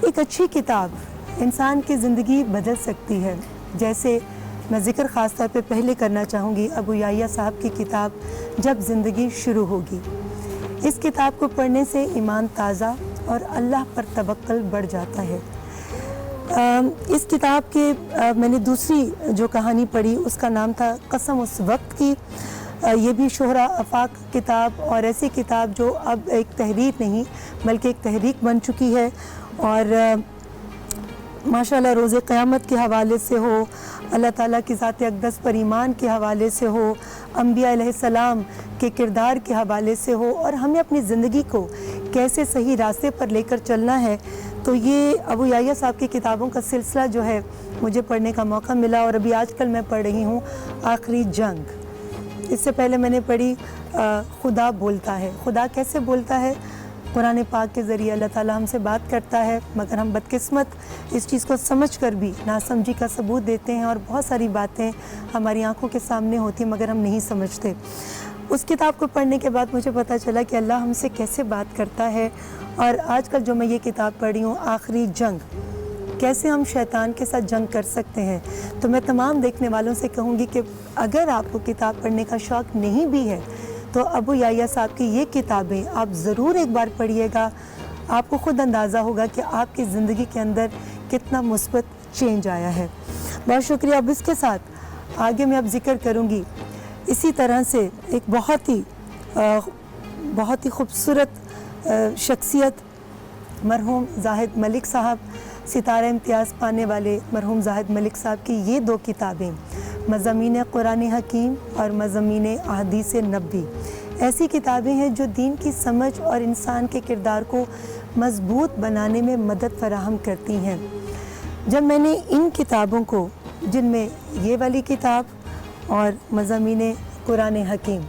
ایک اچھی کتاب انسان کی زندگی بدل سکتی ہے. جیسے میں ذکر خاص طور پہ پہلے کرنا چاہوں گی ابو یحییٰ صاحب کی کتاب جب زندگی شروع ہوگی. اس کتاب کو پڑھنے سے ایمان تازہ اور اللہ پر توکل بڑھ جاتا ہے. اس کتاب کے میں نے دوسری جو کہانی پڑھی اس کا نام تھا قسم اس وقت کی. یہ بھی شہرہ آفاق کتاب اور ایسی کتاب جو اب ایک تحریر نہیں بلکہ ایک تحریک بن چکی ہے، اور ماشاءاللہ روز قیامت کے حوالے سے ہو، اللہ تعالیٰ کی ذات اقدس پر ایمان کے حوالے سے ہو، انبیاء علیہ السلام کے کردار کے حوالے سے ہو، اور ہمیں اپنی زندگی کو کیسے صحیح راستے پر لے کر چلنا ہے. تو یہ ابو یحییٰ صاحب کی کتابوں کا سلسلہ جو ہے مجھے پڑھنے کا موقع ملا، اور ابھی آج کل میں پڑھ رہی ہوں آخری جنگ. اس سے پہلے میں نے پڑھی خدا بولتا ہے. خدا کیسے بولتا ہے؟ قرآن پاک کے ذریعے اللہ تعالیٰ ہم سے بات کرتا ہے، مگر ہم بدقسمت اس چیز کو سمجھ کر بھی ناسمجھی کا ثبوت دیتے ہیں، اور بہت ساری باتیں ہماری آنکھوں کے سامنے ہوتی ہیں مگر ہم نہیں سمجھتے. اس کتاب کو پڑھنے کے بعد مجھے پتہ چلا کہ اللہ ہم سے کیسے بات کرتا ہے. اور آج کل جو میں یہ کتاب پڑھی ہوں آخری جنگ، کیسے ہم شیطان کے ساتھ جنگ کر سکتے ہیں. تو میں تمام دیکھنے والوں سے کہوں گی کہ اگر آپ کو کتاب پڑھنے کا شوق نہیں بھی ہے تو ابو یحییٰ صاحب کی یہ کتابیں آپ ضرور ایک بار پڑھیے گا. آپ کو خود اندازہ ہوگا کہ آپ کی زندگی کے اندر کتنا مثبت چینج آیا ہے. بہت شکریہ. اب اس کے ساتھ آگے میں اب ذکر کروں گی اسی طرح سے ایک بہت ہی خوبصورت شخصیت مرحوم زاہد ملک صاحب، ستارہ امتیاز پانے والے مرحوم زاہد ملک صاحب کی یہ دو کتابیں، مضامین قرآن حکیم اور مضامین احادیث نبوی، ایسی کتابیں ہیں جو دین کی سمجھ اور انسان کے کردار کو مضبوط بنانے میں مدد فراہم کرتی ہیں. جب میں نے ان کتابوں کو، جن میں یہ والی کتاب اور مضامین قرآن حکیم،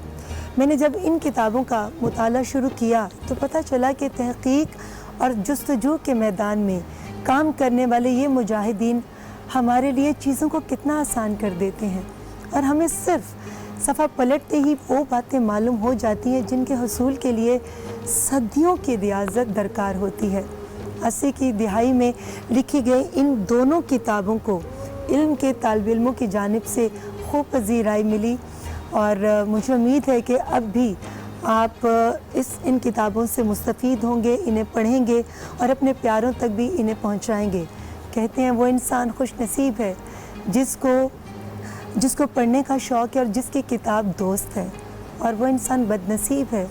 میں نے جب ان کتابوں کا مطالعہ شروع کیا تو پتہ چلا کہ تحقیق اور جستجو کے میدان میں کام کرنے والے یہ مجاہدین ہمارے لیے چیزوں کو کتنا آسان کر دیتے ہیں، اور ہمیں صرف صفحہ پلٹتے ہی وہ باتیں معلوم ہو جاتی ہیں جن کے حصول کے لیے صدیوں کی ریاضت درکار ہوتی ہے. 80 کی دہائی میں لکھی گئی ان دونوں کتابوں کو علم کے طالب علموں کی جانب سے خوب پذیرائی ملی، اور مجھے امید ہے کہ اب بھی آپ ان کتابوں سے مستفید ہوں گے، انہیں پڑھیں گے اور اپنے پیاروں تک بھی انہیں پہنچائیں گے. کہتے ہیں وہ انسان خوش نصیب ہے جس کو پڑھنے کا شوق ہے اور جس کی کتاب دوست ہے، اور وہ انسان بد نصیب ہے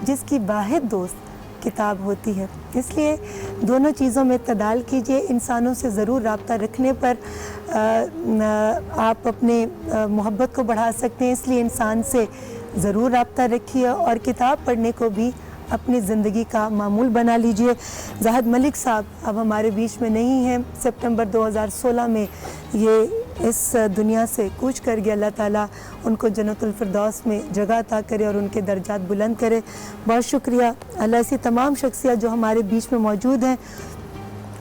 جس کی واحد دوست کتاب ہوتی ہے. اس لیے دونوں چیزوں میں اعتدال کیجیے. انسانوں سے ضرور رابطہ رکھنے پر آپ اپنے محبت کو بڑھا سکتے ہیں، اس لیے انسان سے ضرور رابطہ رکھیے اور کتاب پڑھنے کو بھی اپنی زندگی کا معمول بنا لیجئے. زاہد ملک صاحب اب ہمارے بیچ میں نہیں ہیں. سپتمبر 2016 میں یہ اس دنیا سے کوچ کر گیا. اللہ تعالیٰ ان کو جنت الفردوس میں جگہ عطا کرے اور ان کے درجات بلند کرے. بہت شکریہ. اللہ ایسی تمام شخصیات جو ہمارے بیچ میں موجود ہیں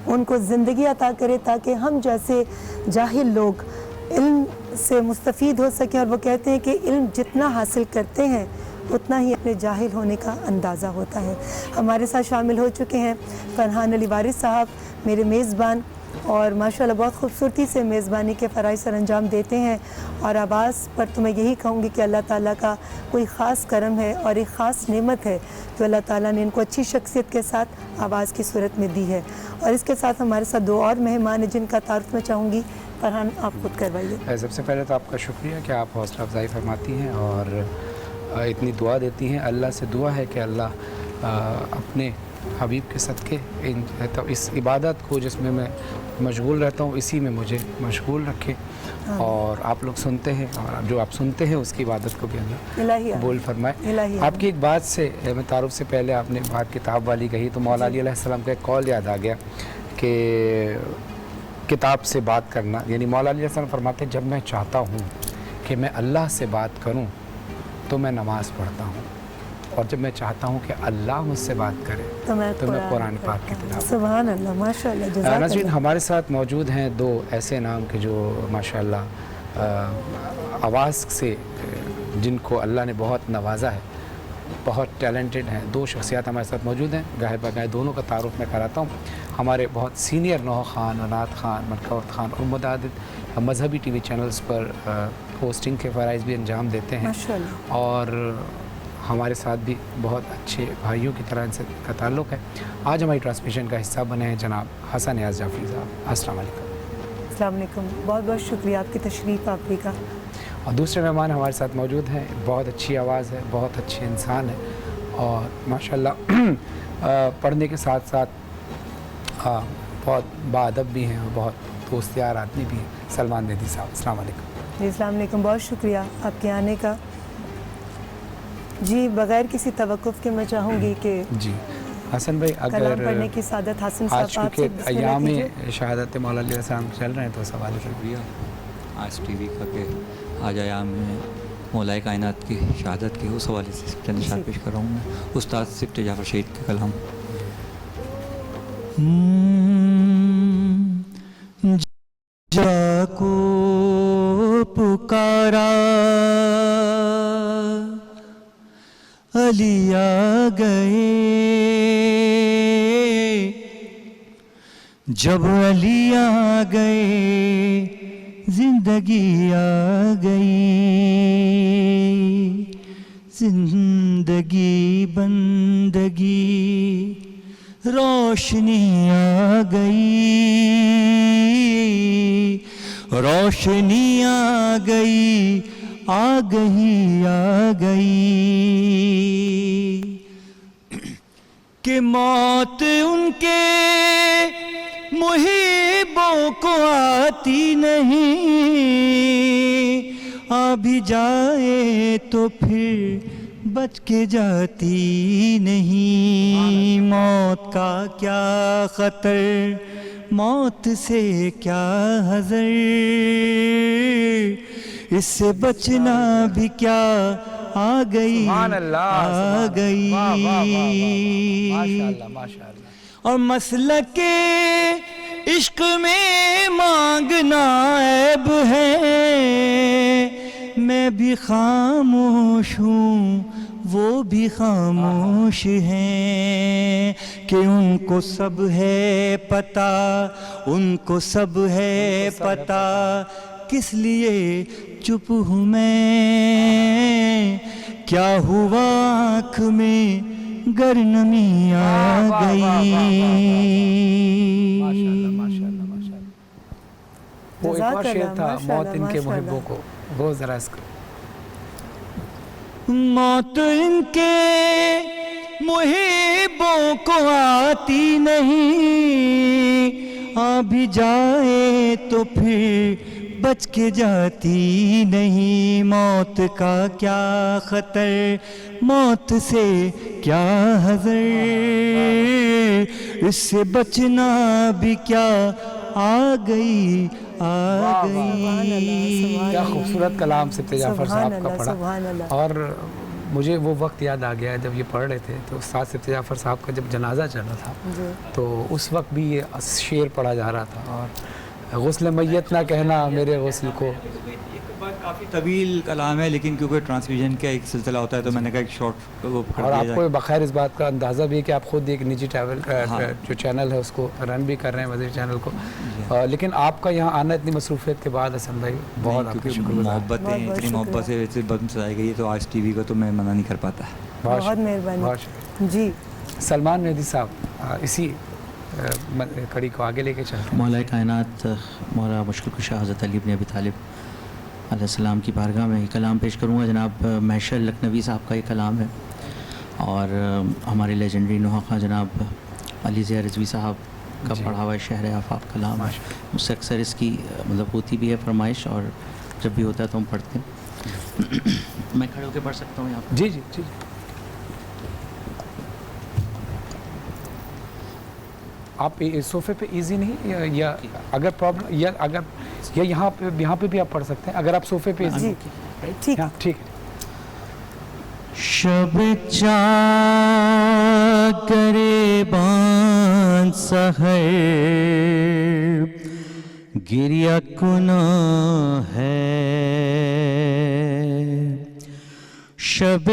ان کو زندگی عطا کرے تاکہ ہم جیسے جاہل لوگ علم سے مستفید ہو سکیں. اور وہ کہتے ہیں کہ علم جتنا حاصل کرتے ہیں اتنا ہی اپنے جاہل ہونے کا اندازہ ہوتا ہے. ہمارے ساتھ شامل ہو چکے ہیں فرحان علی وارث صاحب، میرے میزبان، اور ماشاءاللہ بہت خوبصورتی سے میزبانی کے فرائض سر انجام دیتے ہیں. اور آواز پر تو میں یہی کہوں گی کہ اللہ تعالیٰ کا کوئی خاص کرم ہے اور ایک خاص نعمت ہے جو اللہ تعالیٰ نے ان کو اچھی شخصیت کے ساتھ آواز کی صورت میں دی ہے. اور اس کے ساتھ ہمارے ساتھ دو اور مہمان ہیں جن کا تعارف میں چاہوں گی. فرحان آپ خود کروائیے. سب سے پہلے تو آپ کا شکریہ کہ آپ حوصلہ افزائی فرماتی ہیں اور اتنی دعا دیتی ہیں. اللہ سے دعا ہے کہ اللہ اپنے حبیب کے صدقے اس عبادت کو جس میں میں مشغول رہتا ہوں اسی میں مجھے مشغول رکھے، اور آپ لوگ سنتے ہیں اور جو آپ سنتے ہیں اس کی عبادت کو بھی اللہ قبول فرمائے. آپ کی ایک بات سے میں تعارف سے پہلے آپ نے بات کتاب والی کہی تو مولا علی علیہ السلام کا ایک قول یاد آ گیا کہ کتاب سے بات کرنا، یعنی مولا علی علیہ السلام فرماتے ہیں جب میں چاہتا ہوں کہ میں اللہ سے بات کروں تو میں نماز پڑھتا ہوں، اور جب میں چاہتا ہوں کہ اللہ مجھ سے بات کرے تو میں قرآن پاک کی تلاوت. سبحان اللہ، ماشاءاللہ، جزاک اللہ. ناظرین ہمارے ساتھ موجود ہیں دو ایسے نام کے جو ماشاءاللہ آواز سے جن کو اللہ نے بہت نوازا ہے، بہت ٹیلنٹڈ ہیں. 2 شخصیات ہمارے ساتھ موجود ہیں, گاہے بگاہے دونوں کا تعارف میں کراتا ہوں. ہمارے بہت سینئر نوح خان, عناد خان, ملکوت خان اور متعدد مذہبی ٹی وی چینلز پر ہوسٹنگ کے فرائض بھی انجام دیتے ہیں, اور ہمارے ساتھ بھی بہت اچھے بھائیوں کی طرح ان سے کا تعلق ہے. آج ہماری ٹرانسمیشن کا حصہ بنے ہیں جناب حسن نیاز جعفری صاحب. السلام علیکم. السلام علیکم. بہت بہت شکریہ آپ کی تشریف آفری کا. اور دوسرے مہمان ہمارے ساتھ موجود ہیں, بہت اچھی آواز ہے, بہت اچھے انسان ہیں, اور ماشاءاللہ پڑھنے کے ساتھ ساتھ بہت باادب بھی ہیں اور بہت دوست یار آدمی بھی ہیں. سلمان مہدی صاحب, السلام علیکم. جی السلام علیکم. بہت شکریہ آپ کے آنے کا. جی بغیر کسی توقف کے میں چاہوں گی کہ جی حسن بھائی, کلام اگر پڑھنے کی سعادت حسن آج صاحب آپ سے چونکہ بسم اللہ ایام کیجیے. شہادت مولا علیہ السلام چل رہے ہیں تو سوال شکریہ آج ٹی وی کا کہ آج ایام میں مولا کائنات کی شہادت کی, اس حوالے سے چند اشعار پیش کر رہا ہوں میں. استاد صفت جعفر شہید کا کلام. جا کو پکارا علی آ گئے, جب علی آ گئے زندگی آ گئی, زندگی بندگی روشنی آ گئی, روشنی آ گئی, آ گئی, آ گئی, کہ موت ان کے محبوں کو آتی نہیں, آ بھی جائے تو پھر بچ کے جاتی نہیں. موت کا کیا خطر, موت سے کیا حذر, اس سے بچنا بھی کیا, آ گئی, آ گئی. اور مسلک عشق میں مانگنا عیب ہے, میں بھی خاموش ہوں وہ بھی خاموش ہیں, کہ ان کو سب ہے پتہ, ان کو سب ہے پتہ, کس لیے چپ ہوں میں, کیا ہوا آنکھ میں گر نمی آ گئی. وہ ایک اور شعر تھا, موت ان کے محبوں کو, وہ ذرا اس کو. موت ان کے محبوں کو آتی نہیں, آ بھی جائے تو پھر بچ کے جاتی نہیں. موت کا کیا خطر, موت سے کیا حذر, اس سے بچنا بھی کیا, آ گئی, آ گئی. کیا خوبصورت کلام صفت جعفر صاحب کا پڑھا. اور مجھے وہ وقت یاد آ گیا جب یہ پڑھ رہے تھے تو استاد صفت جعفر صاحب کا جب جنازہ چلا تھا تو اس وقت بھی یہ شعر پڑھا جا رہا تھا, اور غسل میت نہ کہنا میرے غسل کو. کافی طویل کلام ہے, لیکن کیونکہ ٹرانسمیشن کا ایک سلسلہ ہوتا ہے تو میں نے کہا ایک شارٹ وہ پکڑ اور دیا آپ جائے. کو بخیر اس بات کا اندازہ بھی ہے کہ آپ خود ایک نجی ٹریول جو چینل ہے اس کو رن بھی کر رہے ہیں, وزیر چینل کو, لیکن آپ کا یہاں آنا اتنی مصروفیت کے بعد حسن بھائی بہت آپ کا شکر گزار. محبتیں اتنی محبت سے سجائی گئی ہے تو آج ٹی وی کو تو میں منع نہیں کر پاتا. بہت مہربانی. جی سلمان مہدی صاحب اسی کڑی کو آگے لے کے چلتے ہیں. مولا کائنات مولا مشکل کشا حضرت علی بن ابی طالب علیہ السلام کی بارگاہ میں یہ کلام پیش کروں گا. جناب محشر لکھنوی صاحب کا یہ کلام ہے, اور ہمارے لیجنڈری نوحہ خواں جناب علی ضیاء رضوی صاحب کا پڑھا ہوا شہر آفاق کلام ہے. مجھ سے اکثر اس کی مطلب ہوتی بھی ہے فرمائش, اور جب بھی ہوتا ہے تو ہم پڑھتے ہیں. میں کھڑے ہو کے پڑھ سکتا ہوں یہاں پر؟ جی جی جی. آپ صوفے پہ ایزی نہیں, یا اگر پرابلم, یا اگر یا یہاں پہ بھی آپ پڑھ سکتے ہیں اگر آپ صوفے پہ ایزی. ٹھیک ٹھیک ہے. شب چاک گریبان سحر گریہ کناں ہے, شب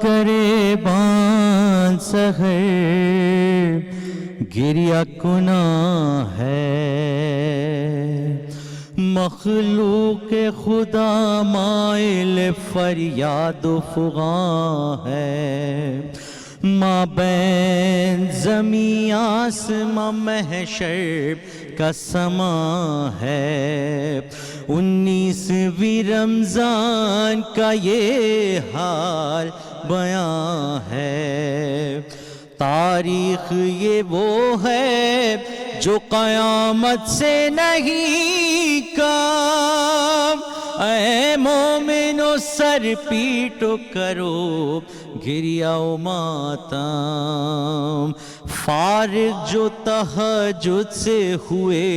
گریباں سحر گریہ گناہ ہے، مخلوق خدا مائل فریاد و فغاں ہے، مابین زمین آسماں محشر کا سماں ہے، 19ویں رمضان کا یہ حال بیان ہے، تاریخ یہ وہ ہے جو قیامت سے نہیں کم، اے مومنو سر پیٹو کرو گریہ و ماتم، فارغ جو تہجد سے ہوئے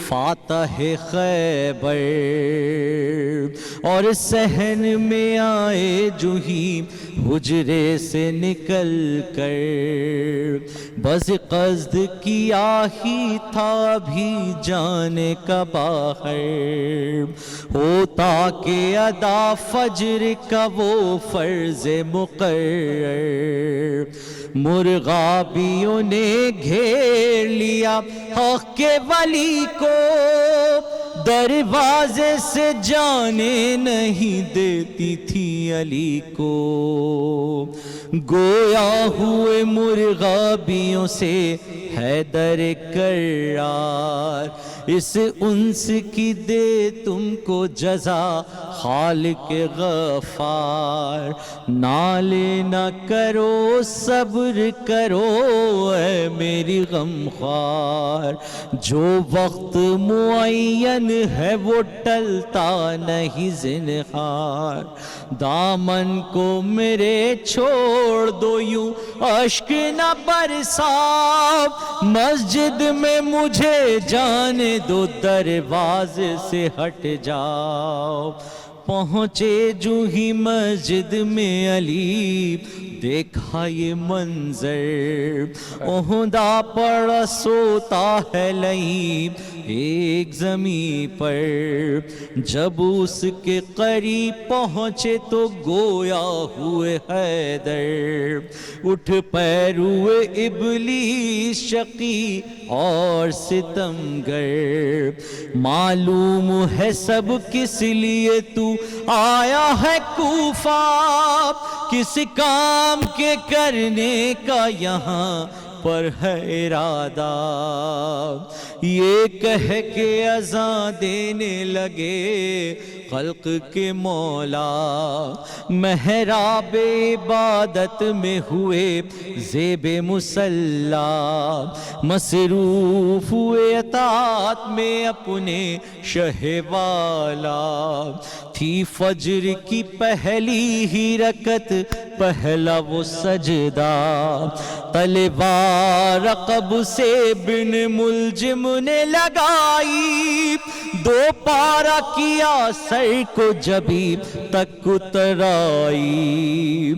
فاتح خیبر، اور صحن میں آئے جو ہی حجرے سے نکل کر، بس قصد کیا ہی تھا بھی جانے کا باہر، ہوتا کہ ادا فجر کا وہ فرض مقرر، مرغابیوں نے گھیر لیا حق کے ولی کو، دروازے سے جانے نہیں دیتی تھی علی کو، گویا ہوئے مرغابیوں سے حیدر کرار، اس انس کی دے تم کو جزا خالق غفار، نالے نہ کرو صبر کرو اے میری غمخوار، جو وقت معین ہے وہ ٹلتا نہیں زنہار، دامن کو میرے چھوڑ دو یوں اشک نہ برساؤ، مسجد میں مجھے جانے دو دروازے سے ہٹ جاؤ، پہنچے جو ہی مسجد میں علی دیکھا یہ منظر، عہدہ پڑا سوتا ہے لئیم ایک زمین پر، جب اس کے قریب پہنچے تو گویا ہوئے حیدر، اٹھ پیر ہوئے ابلیس شقی اور ستمگر، معلوم ہے سب کس لیے تو آیا ہے کوفہ، کس کام کے کرنے کا یہاں پر ہے ارادہ، یہ کہہ کے اذان دینے لگے خلق کے مولا، محراب عبادت میں ہوئے زیب مصلی، مصروف ہوئے اطاعت میں اپنے شہ والا، تھی فجر کی پہلی ہی رکعت پہلا وہ سجدہ، تلوار رقب سے بن ملجم نے لگائی، دو پارا کیا سر کو جبھی تک اترائی،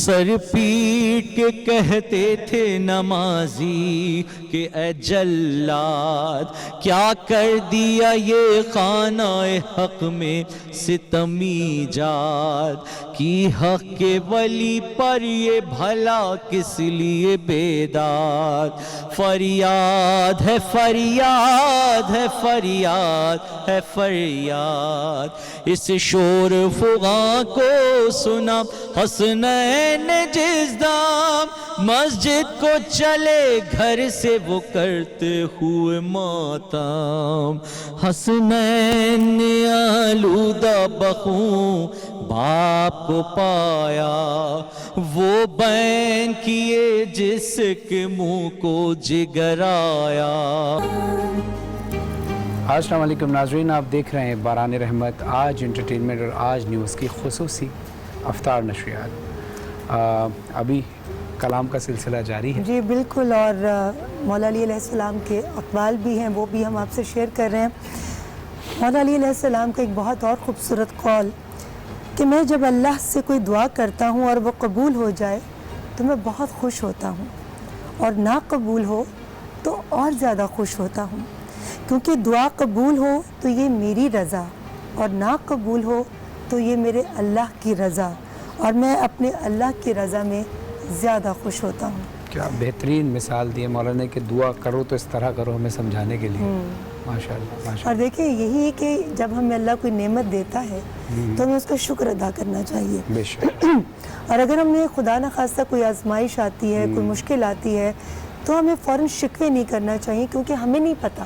سر پیٹ کے کہتے تھے نمازی کہ اے جلاد کیا کر دیا یہ خانہ حق میں ستم ایجاد کی، حق کے ولی پر یہ بھلا کس لیے بیداد، فریاد ہے فریاد ہے فریاد ہے فریاد، اس شور فغاں کو سنا حسنین نے جس دام، مسجد کو چلے گھر سے وہ کرتے ہوئے ماتم، حسنین نے آلودہ بخوں باپ کو پایا، وہ بین کیے جس کے منہ کو جگر آیا۔ السلام علیکم ناظرین، آپ دیکھ رہے ہیں باران رحمت آج انٹرٹینمنٹ اور آج نیوز کی خصوصی افطار نشریات۔ ابھی کلام کا سلسلہ جاری ہے۔ جی بالکل، اور مولا علی علیہ السلام کے اقوال بھی ہیں، وہ بھی ہم آپ سے شیئر کر رہے ہیں۔ مولا علی علیہ السلام کا ایک بہت اور خوبصورت قول کہ میں جب اللہ سے کوئی دعا کرتا ہوں اور وہ قبول ہو جائے تو میں بہت خوش ہوتا ہوں، اور نہ قبول ہو تو اور زیادہ خوش ہوتا ہوں، کیونکہ دعا قبول ہو تو یہ میری رضا، اور نہ قبول ہو تو یہ میرے اللہ کی رضا، اور میں اپنے اللہ کی رضا میں زیادہ خوش ہوتا ہوں. کیا بہترین مثال دی ہے مولانا کہ دعا کرو تو اس طرح کرو، ہمیں سمجھانے کے لیے. ماشاء اللہ ماشاء اور دیکھیں یہی ہے کہ جب ہمیں اللہ کوئی نعمت دیتا ہے تو ہمیں اس کا شکر ادا کرنا چاہیے. اللہ. بے شک. اور اگر ہم نے خدا نخواستہ کوئی آزمائش آتی ہے، کوئی مشکل آتی ہے، تو ہمیں فوراً شکوے نہیں کرنا چاہیے، کیونکہ ہمیں نہیں پتہ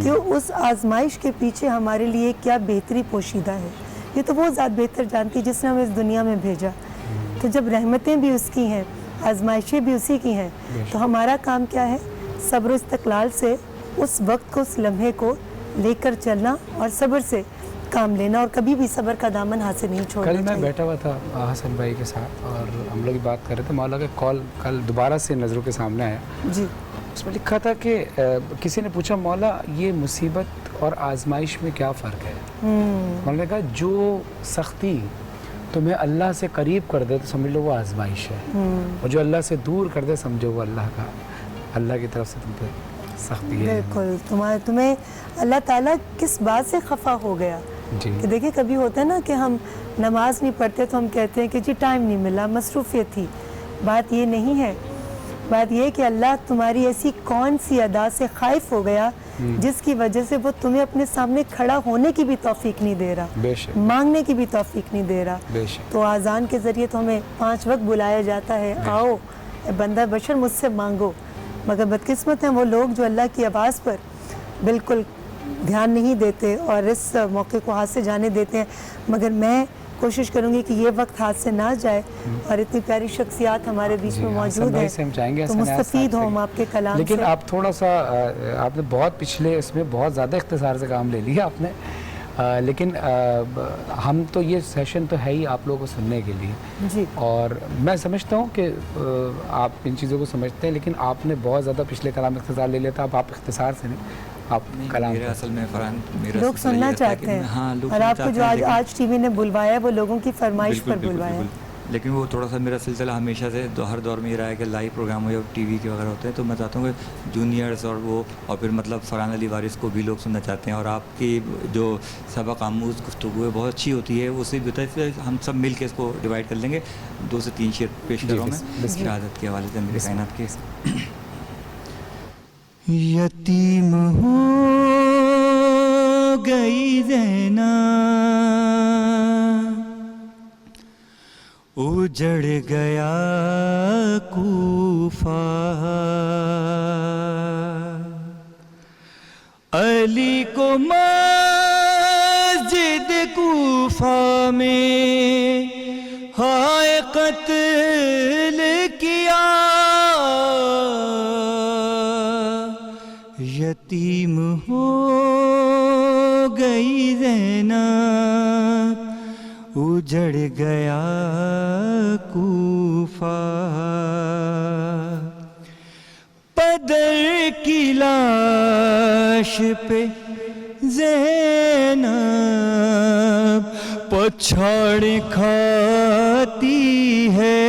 کہ اس آزمائش کے پیچھے ہمارے لیے کیا بہتری پوشیدہ ہے. یہ تو وہ ذات بہتر جانتی ہے جس نے ہمیں اس دنیا میں بھیجا. تو جب رحمتیں بھی اس کی ہیں، آزمائشیں بھی اسی کی ہیں، تو ہمارا کام کیا ہے؟ صبر و استقلال سے اس وقت کو، اس لمحے کو لے کر چلنا اور صبر سے کام لینا، اور کبھی بھی صبر کا دامن ہاتھ سے نہیں چھوڑنا کل میں چاہیے. بیٹھا ہوا تھا حسن بھائی کے ساتھ اور ہم لوگ بات کر رہے تھے، مولا کا کال کل دوبارہ سے نظروں کے سامنے آیا. جی اس میں لکھا تھا کہ کسی نے پوچھا مولا یہ مصیبت اور آزمائش میں کیا فرق ہے؟ مولا نے کہا جو سختی تمہیں اللہ سے قریب کر دے تو سمجھ لو وہ آزمائش ہے، اور جو اللہ سے دور کر دے سمجھو وہ اللہ کی طرف سے تم پہ سختی ہے. بالکل. تمہیں اللہ تعالیٰ کس بات سے خفا ہو گیا؟ جی کہ دیکھیں کبھی ہوتا ہے نا کہ ہم نماز نہیں پڑھتے تو ہم کہتے ہیں کہ جی ٹائم نہیں ملا، مصروفیت تھی. بات یہ نہیں ہے. بات یہ ہے کہ اللہ تمہاری ایسی کون سی ادا سے خائف ہو گیا جس کی وجہ سے وہ تمہیں اپنے سامنے کھڑا ہونے کی بھی توفیق نہیں دے رہا، بے شک مانگنے کی بھی توفیق نہیں دے رہا. بے شک. تو آذان کے ذریعے تو ہمیں 5 وقت بلایا جاتا ہے، آؤ اے بندہ بشر مجھ سے مانگو. مگر بدقسمت ہیں وہ لوگ جو اللہ کی آواز پر بالکل دھیان نہیں دیتے اور اس موقع کو ہاتھ سے جانے دیتے ہیں. مگر میں کوشش کروں گی کہ یہ وقت ہاتھ سے نہ جائے، اور اتنی پیاری شخصیات ہمارے بیچ میں موجود ہیں تو مستفید ہوں ہم آپ کے کلام سے. لیکن آپ تھوڑا سا آپ نے بہت پچھلے اس میں بہت زیادہ اختصار سے کام لے لیا آپ نے، لیکن ہم تو یہ سیشن تو ہے ہی آپ لوگوں کو سننے کے لیے. جی. اور میں سمجھتا ہوں کہ آپ ان چیزوں کو سمجھتے ہیں، لیکن آپ نے بہت زیادہ پچھلے کلام میں اختصار لے لیا تھا. اب آپ اختصار سے نہیں، آپ کلام میرے اصل میں فرحان لوگ سننا چاہتے ہیں. ہاں لوگ اور آپ کو جو آج ٹی وی نے بلوایا ہے وہ لوگوں کی فرمائش پر بلوایا ہے. لیکن وہ تھوڑا سا میرا سلسلہ ہمیشہ سے ہر دور میں یہ رہا ہے کہ لائیو پروگرام ہو یا ٹی وی کے وغیرہ ہوتے ہیں تو میں چاہتا ہوں کہ جونیئرس اور وہ اور پھر مطلب فرحان علی وارث کو بھی لوگ سننا چاہتے ہیں. اور آپ کی جو سبق آموز گفتگو ہے بہت اچھی ہوتی ہے، اس سے بھی ہوتا ہے. ہم سب مل کے اس کو ڈیوائڈ کر لیں گے. 2 سے 3 شعر پیش کر رہا ہوں میں شہادت کے حوالے سے میرے کائنات کے. یتیم ہو گئی زینب، اجڑ گیا کوفہ، علی کو مسجد کوفہ میں ہائے قتل کیا. یتیم ہو گئی زینب، اجڑ گیا کوفہ، پدر کی لاش پہ زینب پچھاڑ کھاتی ہے،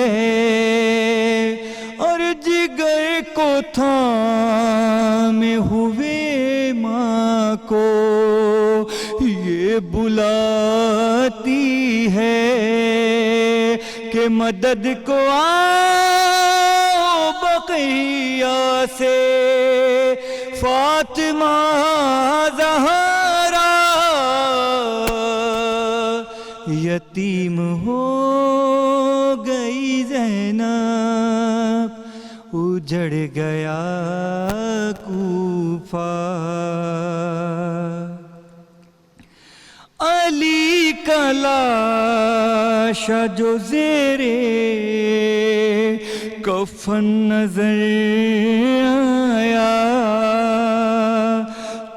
اور جگر کو تھامے ہوئے ماں کو یہ بلاتی ہے کہ مدد کو آؤ بقیہ سے فاطمہ زہرا. یتیم ہو گئی زینب، اجڑ گیا کوفہ. علی کا لاش جو زیرے کفن نظر آیا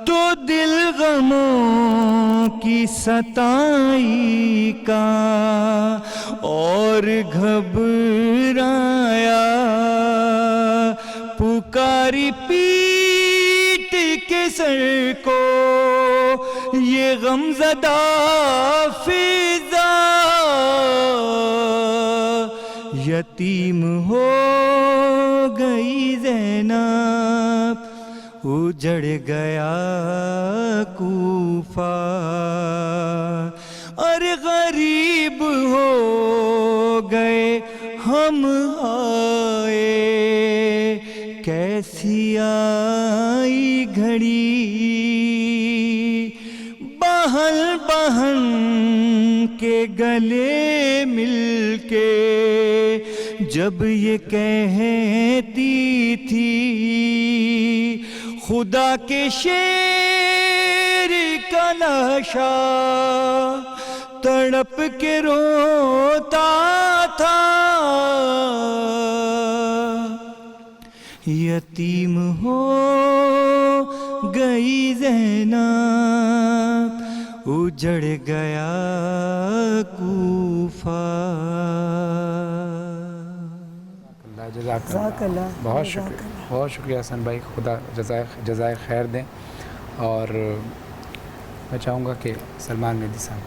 تو دل غموں کی ستائی کا اور گھبرایا. پکاری پیٹ کے سر کو یہ غمزدہ فضا. یتیم ہو گئی زینب، اجڑ گیا کوفہ. ارے غریب ہو گئے ہم آئے کیسی آئی گھڑی بہن بہن کے گلے مل کے جب یہ کہتی تھی خدا کے شیر کا لاشا تڑپ کے روتا تھا یتیم ہو گئی زینب اجڑ گیا کوفہ. جزاک اللہ. بہت شکریہ حسن بھائی. خدا جزائے خیر دیں. اور میں چاہوں گا کہ سلمان مہدی صاحب.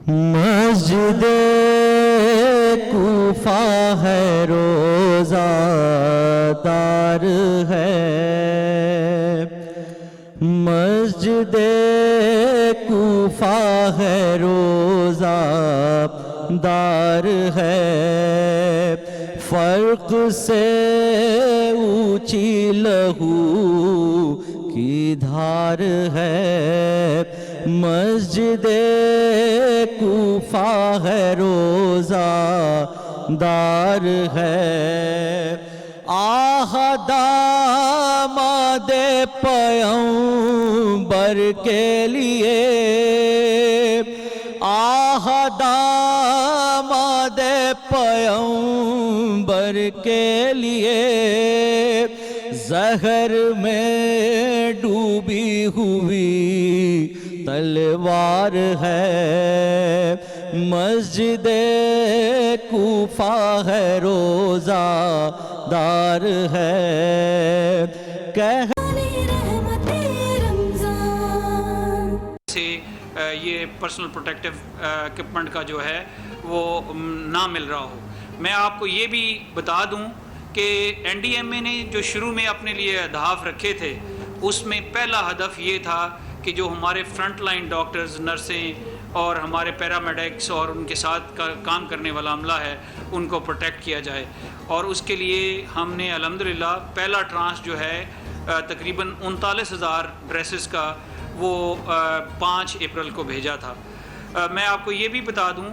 مسجد کوفہ ہے روزہ دار ہے مسجد کوفہ ہے روزہ دار ہے فرق سے اونچی لہو کی دھار ہے مسجد کوفہ ہے روزہ دار ہے آہ داماد پیغمبر کے لیے آہ داماد پیغمبر کے لیے زہر میں ڈوبی ہوئی تلوار ہے مسجد کوفہ ہے روزہ دار ہے یہ پرسنل پروٹیکٹیو اکوپمنٹ کا جو ہے وہ نہ مل رہا ہو. میں آپ کو یہ بھی بتا دوں کہ این ڈی ایم اے نے جو شروع میں اپنے لیے اہداف رکھے تھے اس میں پہلا ہدف یہ تھا کہ جو ہمارے فرنٹ لائن ڈاکٹرز نرسیں اور ہمارے پیرامیڈکس اور ان کے ساتھ کام کرنے والا عملہ ہے ان کو پروٹیکٹ کیا جائے. اور اس کے لیے ہم نے الحمدللہ پہلا ٹرانش جو ہے تقریباً 39,000 ڈریسز کا وہ 5 اپریل کو بھیجا تھا. میں آپ کو یہ بھی بتا دوں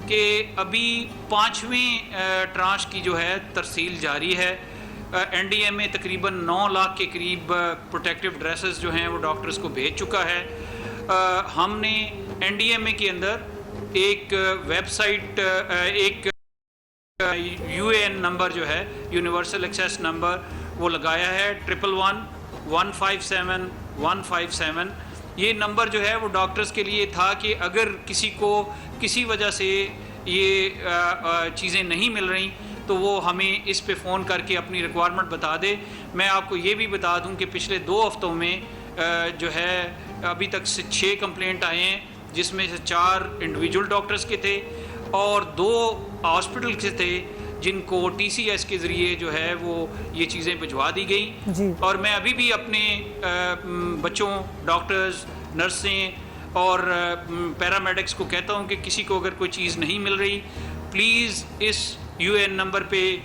کہ ابھی 5ویں ٹرانش کی جو ہے ترسیل جاری ہے. این ڈی ایم اے تقریباً 9 لاکھ کے قریب پروٹیکٹیو ڈریسز جو ہیں وہ ڈاکٹرز کو بھیج چکا ہے. ہم نے این ڈی ایم اے کے اندر ایک ویب سائٹ ایک یو اے این نمبر جو ہے یونیورسل ایکسیس نمبر وہ لگایا ہے 111-157-157. یہ نمبر جو ہے وہ ڈاکٹرز کے لیے تھا کہ اگر کسی کو کسی وجہ سے یہ چیزیں نہیں مل رہی تو وہ ہمیں اس پہ فون کر کے اپنی ریکوائرمنٹ بتا دے. میں آپ کو یہ بھی بتا دوں کہ پچھلے 2 ہفتوں میں جو ہے ابھی تک 6 کمپلینٹ آئے ہیں جس میں سے 4 انڈیویجول ڈاکٹرز کے تھے اور 2 ہاسپٹل کے تھے جن کو ٹی سی ایس کے ذریعے جو ہے وہ یہ چیزیں بھجوا دی گئیں. جی. اور میں ابھی بھی اپنے بچوں ڈاکٹرز نرسیں اور پیرامیڈکس کو کہتا ہوں کہ کسی کو اگر کوئی چیز نہیں مل رہی پلیز اس یو این نمبر پہ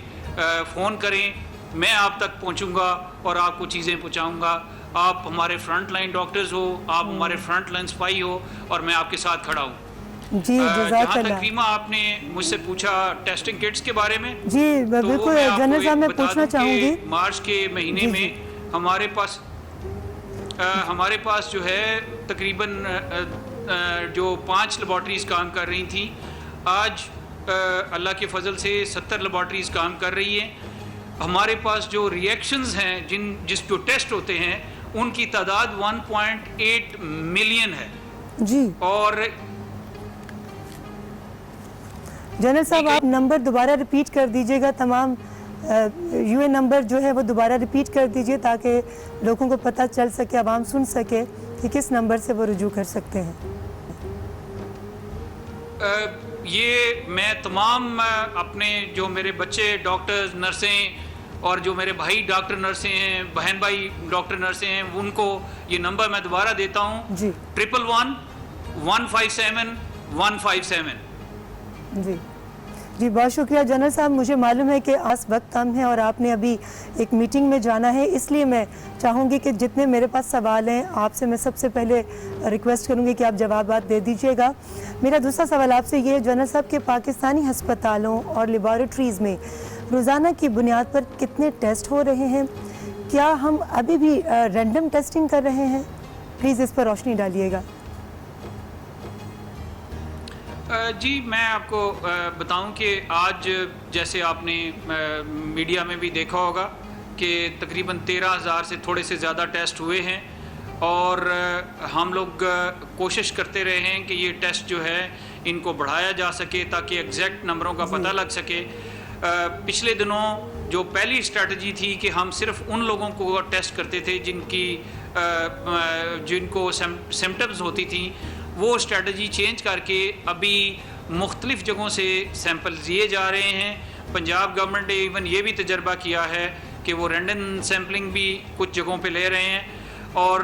فون کریں. میں آپ تک پہنچوں گا اور آپ کو چیزیں پہنچاؤں گا. آپ ہمارے فرنٹ لائن ڈاکٹرز ہو آپ ہمارے فرنٹ لائن صفائی ہو اور میں آپ کے ساتھ کھڑا ہوں. جی جزاک جہاں اللہ. تک ریما آپ نے مجھ سے پوچھا ٹیسٹنگ کٹس کے بارے میں جی بالکل جنرل صاحب میں پوچھنا چاہوں گی مارچ کے مہینے میں ہمارے پاس جو ہے تقریباً جو 5 لیبارٹریز کام کر رہی تھیں آج اللہ کے فضل سے 70 لیبارٹریز کام کر رہی ہیں. ہمارے پاس جو ری ایکشنز ہیں جس جو ٹیسٹ ہوتے ہیں ان کی تعداد 1.8 ملین ہے. جی اور جنرل صاحب آپ نمبر دوبارہ ریپیٹ کر دیجیے گا. تمام یو اے نمبر جو ہے وہ دوبارہ ریپیٹ کر دیجیے تاکہ لوگوں کو پتہ چل سکے عوام سن سکے کہ کس نمبر سے وہ رجوع کر سکتے ہیں. یہ میں تمام اپنے جو میرے بچے ڈاکٹرز نرسیں اور جو میرے بھائی ڈاکٹر نرسیں ہیں, بہن بھائی ڈاکٹر نرسیں ہیں, ان کو یہ نمبر میں دوبارہ دیتا ہوں, جی 111-157-157. جی جی بہت شکریہ جنرل صاحب. مجھے معلوم ہے کہ آج وقت کم ہے اور آپ نے ابھی ایک میٹنگ میں جانا ہے, اس لیے میں چاہوں گی کہ جتنے میرے پاس سوال ہیں آپ سے میں سب سے پہلے ریکویسٹ کروں گی کہ آپ جوابات دے دیجیے گا. میرا دوسرا سوال آپ سے یہ ہے جنرل صاحب کہ پاکستانی ہسپتالوں اور لیبارٹریز میں روزانہ کی بنیاد پر کتنے ٹیسٹ ہو رہے ہیں؟ کیا ہم ابھی بھی رینڈم ٹیسٹنگ کر رہے ہیں؟ پلیز اس پر روشنی ڈالیے گا. جی میں آپ کو بتاؤں کہ آج جیسے آپ نے میڈیا میں بھی دیکھا ہوگا کہ تقریباً 13,000 سے تھوڑے سے زیادہ ٹیسٹ ہوئے ہیں, اور ہم لوگ کوشش کرتے رہے ہیں کہ یہ ٹیسٹ جو ہے ان کو بڑھایا جا سکے تاکہ ایگزیکٹ نمبروں کا پتہ لگ سکے. پچھلے دنوں جو پہلی اسٹریٹجی تھی کہ ہم صرف ان لوگوں کو ٹیسٹ کرتے تھے جن کو سمٹمز ہوتی تھیں, وہ اسٹریٹجی چینج کر کے ابھی مختلف جگہوں سے سیمپلز لیے جا رہے ہیں. پنجاب گورنمنٹ نے ایون یہ بھی تجربہ کیا ہے کہ وہ رینڈم سیمپلنگ بھی کچھ جگہوں پہ لے رہے ہیں, اور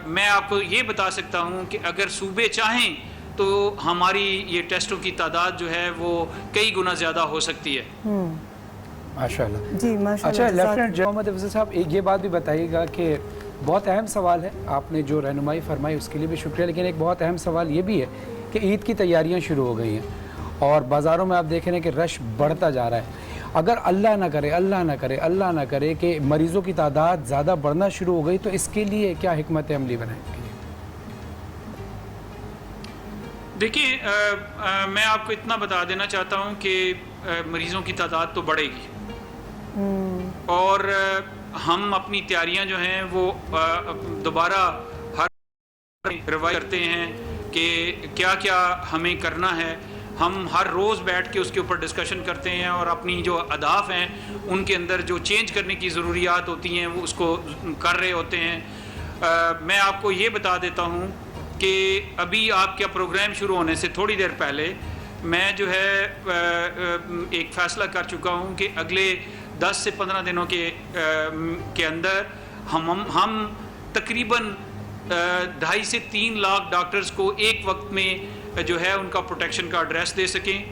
میں آپ کو یہ بتا سکتا ہوں کہ اگر صوبے چاہیں تو ہماری یہ ٹیسٹوں کی تعداد جو ہے وہ کئی گنا زیادہ ہو سکتی ہے. ماشاء اللہ. جی ماشاء اچھا اللہ. لیفٹیننٹ محمد افضل صاحب, ایک یہ بات بھی بتائیے گا کہ بہت اہم سوال ہے, آپ نے جو رہنمائی فرمائی اس کے لیے بھی شکریہ, لیکن ایک بہت اہم سوال یہ بھی ہے کہ عید کی تیاریاں شروع ہو گئی ہیں اور بازاروں میں آپ دیکھ رہے ہیں کہ رش بڑھتا جا رہا ہے. اگر اللہ نہ کرے کہ مریضوں کی تعداد زیادہ بڑھنا شروع ہو گئی تو اس کے لیے کیا حکمت عملی بنائیں گے؟ دیکھیے میں آپ کو اتنا بتا دینا چاہتا ہوں کہ مریضوں کی تعداد تو بڑھے گی, اور ہم اپنی تیاریاں جو ہیں وہ دوبارہ ہر روایت کرتے ہیں کہ کیا کیا ہمیں کرنا ہے. ہم ہر روز بیٹھ کے اس کے اوپر ڈسکشن کرتے ہیں اور اپنی جو اہداف ہیں ان کے اندر جو چینج کرنے کی ضروریات ہوتی ہیں وہ اس کو کر رہے ہوتے ہیں. میں آپ کو یہ بتا دیتا ہوں کہ ابھی آپ کا پروگرام شروع ہونے سے تھوڑی دیر پہلے میں جو ہے ایک فیصلہ کر چکا ہوں کہ اگلے 10 سے 15 دنوں کے اندر ہم تقریباً 2.5 سے 3 لاکھ ڈاکٹرز کو ایک وقت میں جو ہے ان کا پروٹیکشن کا ایڈریس دے سکیں.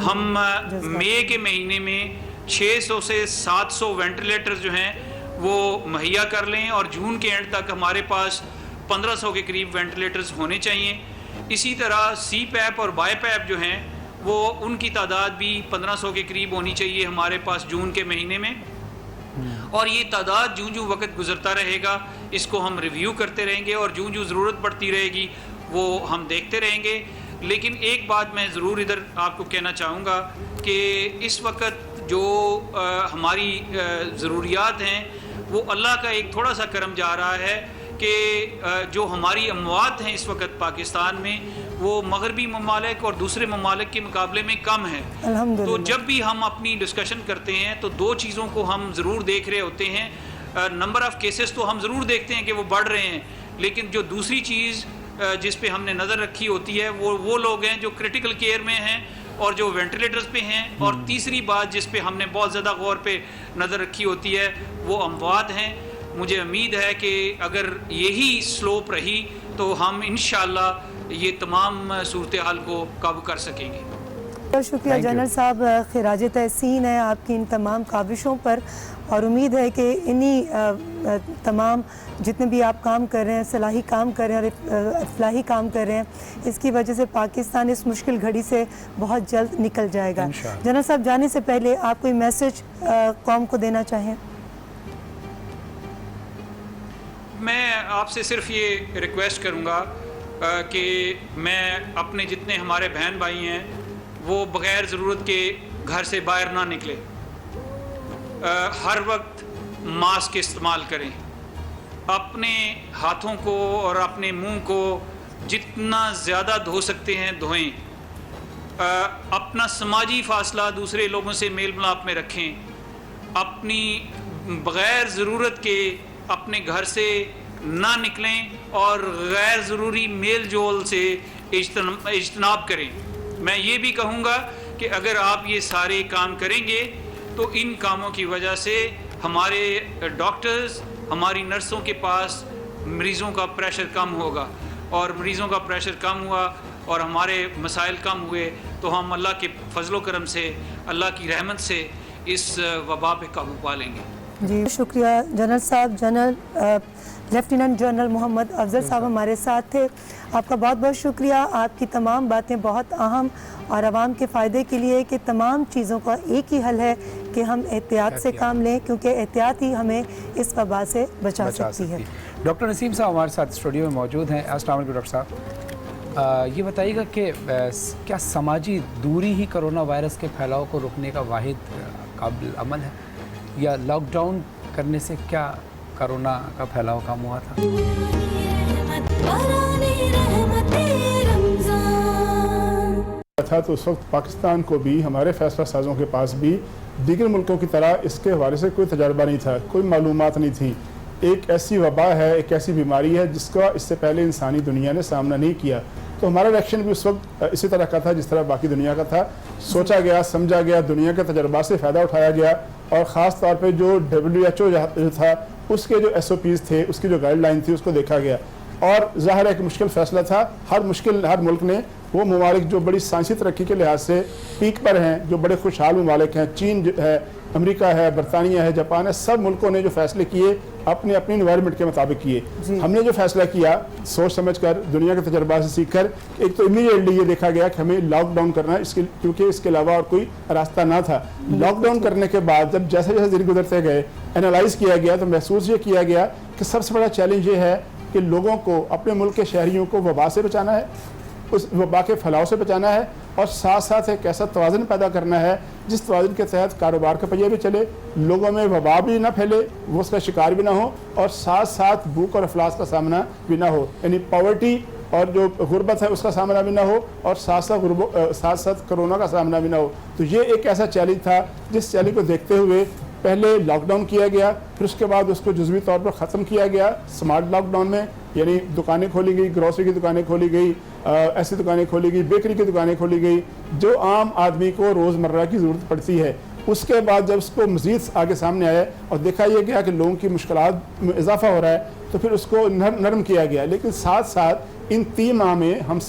ہم مئی کے مہینے میں 600 سے 700 وینٹیلیٹر جو ہیں وہ مہیا کر لیں, اور جون کے اینڈ تک ہمارے پاس 1500 کے قریب وینٹیلیٹرز ہونے چاہیے. اسی طرح سی پیپ اور بائی پیپ جو ہیں وہ ان کی تعداد بھی 1500 کے قریب ہونی چاہیے ہمارے پاس جون کے مہینے میں, اور یہ تعداد جوں وقت گزرتا رہے گا اس کو ہم ریویو کرتے رہیں گے, اور جوں ضرورت پڑتی رہے گی وہ ہم دیکھتے رہیں گے. لیکن ایک بات میں ضرور ادھر آپ کو کہنا چاہوں گا کہ اس وقت جو ہماری ضروریات ہیں وہ اللہ کا ایک تھوڑا سا کرم جا رہا ہے کہ جو ہماری اموات ہیں اس وقت پاکستان میں وہ مغربی ممالک اور دوسرے ممالک کے مقابلے میں کم ہیں. تو جب بھی ہم اپنی ڈسکشن کرتے ہیں تو 2 چیزوں کو ہم ضرور دیکھ رہے ہوتے ہیں. نمبر آف کیسز تو ہم ضرور دیکھتے ہیں کہ وہ بڑھ رہے ہیں, لیکن جو دوسری چیز جس پہ ہم نے نظر رکھی ہوتی ہے وہ لوگ ہیں جو کرٹیکل کیئر میں ہیں اور جو وینٹیلیٹرز پہ ہیں, اور تیسری بات جس پہ ہم نے بہت زیادہ غور پہ نظر رکھی ہوتی ہے وہ اموات ہیں. مجھے امید ہے کہ اگر یہی سلوپ رہی تو ہم انشاءاللہ یہ تمام صورتحال کو قابو کر سکیں گے. بہت شکریہ جنرل صاحب, خراج تحسین ہے آپ کی ان تمام کاوشوں پر, اور امید ہے کہ انہی تمام جتنے بھی آپ کام کر رہے ہیں, صلاحی کام کر رہے ہیں اور اصلاحی کام کر رہے ہیں, اس کی وجہ سے پاکستان اس مشکل گھڑی سے بہت جلد نکل جائے گا. جنرل صاحب جانے سے پہلے آپ کوئی میسج قوم کو دینا چاہیں؟ میں آپ سے صرف یہ ریکویسٹ کروں گا کہ میں اپنے جتنے ہمارے بہن بھائی ہیں وہ بغیر ضرورت کے گھر سے باہر نہ نکلے, ہر وقت ماسک استعمال کریں, اپنے ہاتھوں کو اور اپنے منہ کو جتنا زیادہ دھو سکتے ہیں دھوئیں, اپنا سماجی فاصلہ دوسرے لوگوں سے میل ملاپ میں رکھیں, اپنی بغیر ضرورت کے اپنے گھر سے نہ نکلیں اور غیر ضروری میل جول سے اجتناب کریں. میں یہ بھی کہوں گا کہ اگر آپ یہ سارے کام کریں گے تو ان کاموں کی وجہ سے ہمارے ڈاکٹرز، ہماری نرسوں کے پاس مریضوں کا پریشر کم ہوگا، اور مریضوں کا پریشر کم ہوا اور ہمارے مسائل کم ہوئے تو ہم اللہ کے فضل و کرم سے، اللہ کی رحمت سے اس وبا پہ قابو پا لیں گے۔ جی شکریہ جنرل صاحب۔ جنرل لیفٹیننٹ جنرل محمد افضل صاحب ہمارے ساتھ تھے، آپ کا بہت بہت شکریہ۔ آپ کی تمام باتیں بہت اہم اور عوام کے فائدے کے لیے کہ تمام چیزوں کا ایک ہی حل ہے کہ ہم احتیاط سے کام لیں، کیونکہ احتیاط ہی ہمیں اس وبا سے بچا سکتی ہے۔ ڈاکٹر نسیم صاحب ہمارے ساتھ اسٹوڈیو میں موجود ہیں۔ السلام علیکم ڈاکٹر صاحب، یہ بتائیے گا کہ کیا سماجی دوری ہی کرونا وائرس کے پھیلاؤ کو روکنے کا واحد قابل عمل ہے، یا لاک ڈاؤن کرنے سے کیا کرونا کا پھیلاؤ کم ہوا تھا؟ تھا تو اس وقت پاکستان کو بھی، ہمارے فیصلہ سازوں کے پاس بھی دیگر ملکوں کی طرح اس کے حوالے سے کوئی تجربہ نہیں تھا، کوئی معلومات نہیں تھی۔ ایک ایسی وبا ہے، ایک ایسی بیماری ہے جس کا اس سے پہلے انسانی دنیا نے سامنا نہیں کیا، تو ہمارا ریئیکشن بھی اس وقت اسی طرح کا تھا جس طرح باقی دنیا کا تھا۔ سوچا گیا، سمجھا گیا، دنیا کے تجربات سے فائدہ اٹھایا گیا، اور خاص طور پہ جو WHO جو تھا اس کے جو SOPs تھے، اس کی جو گائیڈ لائن تھی، اس کو دیکھا گیا۔ اور ظاہر ہے کہ مشکل فیصلہ تھا، ہر ملک نے، وہ ممالک جو بڑی سائنسی ترقی کے لحاظ سے پیک پر ہیں، جو بڑے خوشحال ممالک ہیں، چین ہے، امریکہ ہے، برطانیہ ہے، جاپان ہے، سب ملکوں نے جو فیصلے کیے اپنی انوائرمنٹ کے مطابق کیے۔ ہم نے جو فیصلہ کیا سوچ سمجھ کر، دنیا کے تجربات سے سیکھ کر، ایک تو امیڈیٹلی یہ دیکھا گیا کہ ہمیں لاک ڈاؤن کرنا ہے، کیونکہ اس کے علاوہ اور کوئی راستہ نہ تھا۔ لاک ڈاؤن کرنے کے بعد جب جیسے جیسے دن گزرتے گئے، انالائز کیا گیا تو محسوس یہ کیا گیا کہ سب سے بڑا چیلنج یہ ہے کہ لوگوں کو، اپنے ملک کے شہریوں کو وبا سے بچانا ہے، اس وبا کے پھیلاؤ سے بچانا ہے، اور ساتھ ساتھ ایک ایسا توازن پیدا کرنا ہے جس توازن کے تحت کاروبار کا پہیہ بھی چلے، لوگوں میں وبا بھی نہ پھیلے، وہ اس کا شکار بھی نہ ہو، اور ساتھ ساتھ بھوک اور افلاس کا سامنا بھی نہ ہو، یعنی پاورٹی اور جو غربت ہے اس کا سامنا بھی نہ ہو، اور ساتھ ساتھ کرونا کا سامنا بھی نہ ہو۔ تو یہ ایک ایسا چیلنج تھا جس چیلنج کو دیکھتے ہوئے پہلے لاک ڈاؤن کیا گیا، پھر اس کے بعد اس کو جزوی طور پر ختم کیا گیا سمارٹ لاک ڈاؤن میں، یعنی دکانیں کھولی گئی، گروسری کی دکانیں کھولی گئی، ایسی دکانیں کھولی گئی، بیکری کی دکانیں کھولی گئی جو عام آدمی کو روزمرہ کی ضرورت پڑتی ہے۔ اس کے بعد جب اس کو مزید آگے سامنے آیا اور دیکھا یہ گیا کہ لوگوں کی مشکلات میں اضافہ ہو رہا ہے، تو پھر اس کو نرم کیا گیا۔ لیکن ساتھ ساتھ ان 3 ماہ میں ہم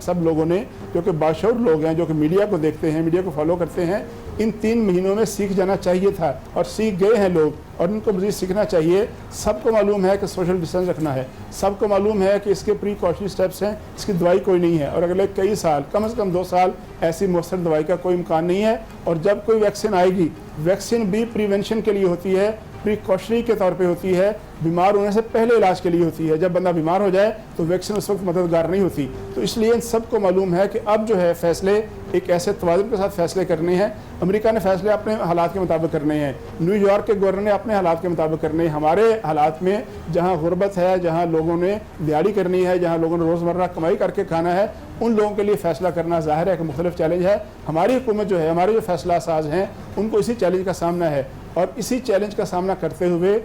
سب لوگوں نے، جو کہ باشعور لوگ ہیں، جو کہ میڈیا کو دیکھتے ہیں، میڈیا کو فالو کرتے ہیں، ان 3 مہینوں میں سیکھ جانا چاہیے تھا، اور سیکھ گئے ہیں لوگ، اور ان کو مزید سیکھنا چاہیے۔ سب کو معلوم ہے کہ سوشل ڈسٹینس رکھنا ہے، سب کو معلوم ہے کہ اس کے پریکاشنری سٹیپس ہیں، اس کی دوائی کوئی نہیں ہے، اور اگلے کئی سال، کم از کم 2 سال ایسی مؤثر دوائی کا کوئی امکان نہیں ہے۔ اور جب کوئی ویکسین آئے گی، ویکسین بھی پریونشن کے لیے ہوتی ہے، پریکاشنری کے طور پہ ہوتی ہے، بیمار ہونے سے پہلے علاج کے لیے ہوتی ہے۔ جب بندہ بیمار ہو جائے تو ویکسین اس وقت مددگار نہیں ہوتی۔ تو اس لیے ان سب کو معلوم ہے کہ اب جو ہے فیصلے ایک ایسے توازن کے ساتھ فیصلے کرنے ہیں۔ امریکہ نے فیصلے اپنے حالات کے مطابق کرنے ہیں، نیو یارک کے گورنر نے اپنے حالات کے مطابق کرنے ہیں۔ ہمارے حالات میں جہاں غربت ہے، جہاں لوگوں نے دیہڑی کرنی ہے، جہاں لوگوں نے روزمرہ کمائی کر کے کھانا ہے، ان لوگوں کے لیے فیصلہ کرنا ظاہر ہے کہ مختلف چیلنج ہے۔ ہماری حکومت جو ہے، ہمارے جو فیصلہ ساز ہیں، ان کو اسی چیلنج کا سامنا ہے، اور اسی چیلنج کا سامنا کرتے ہوئے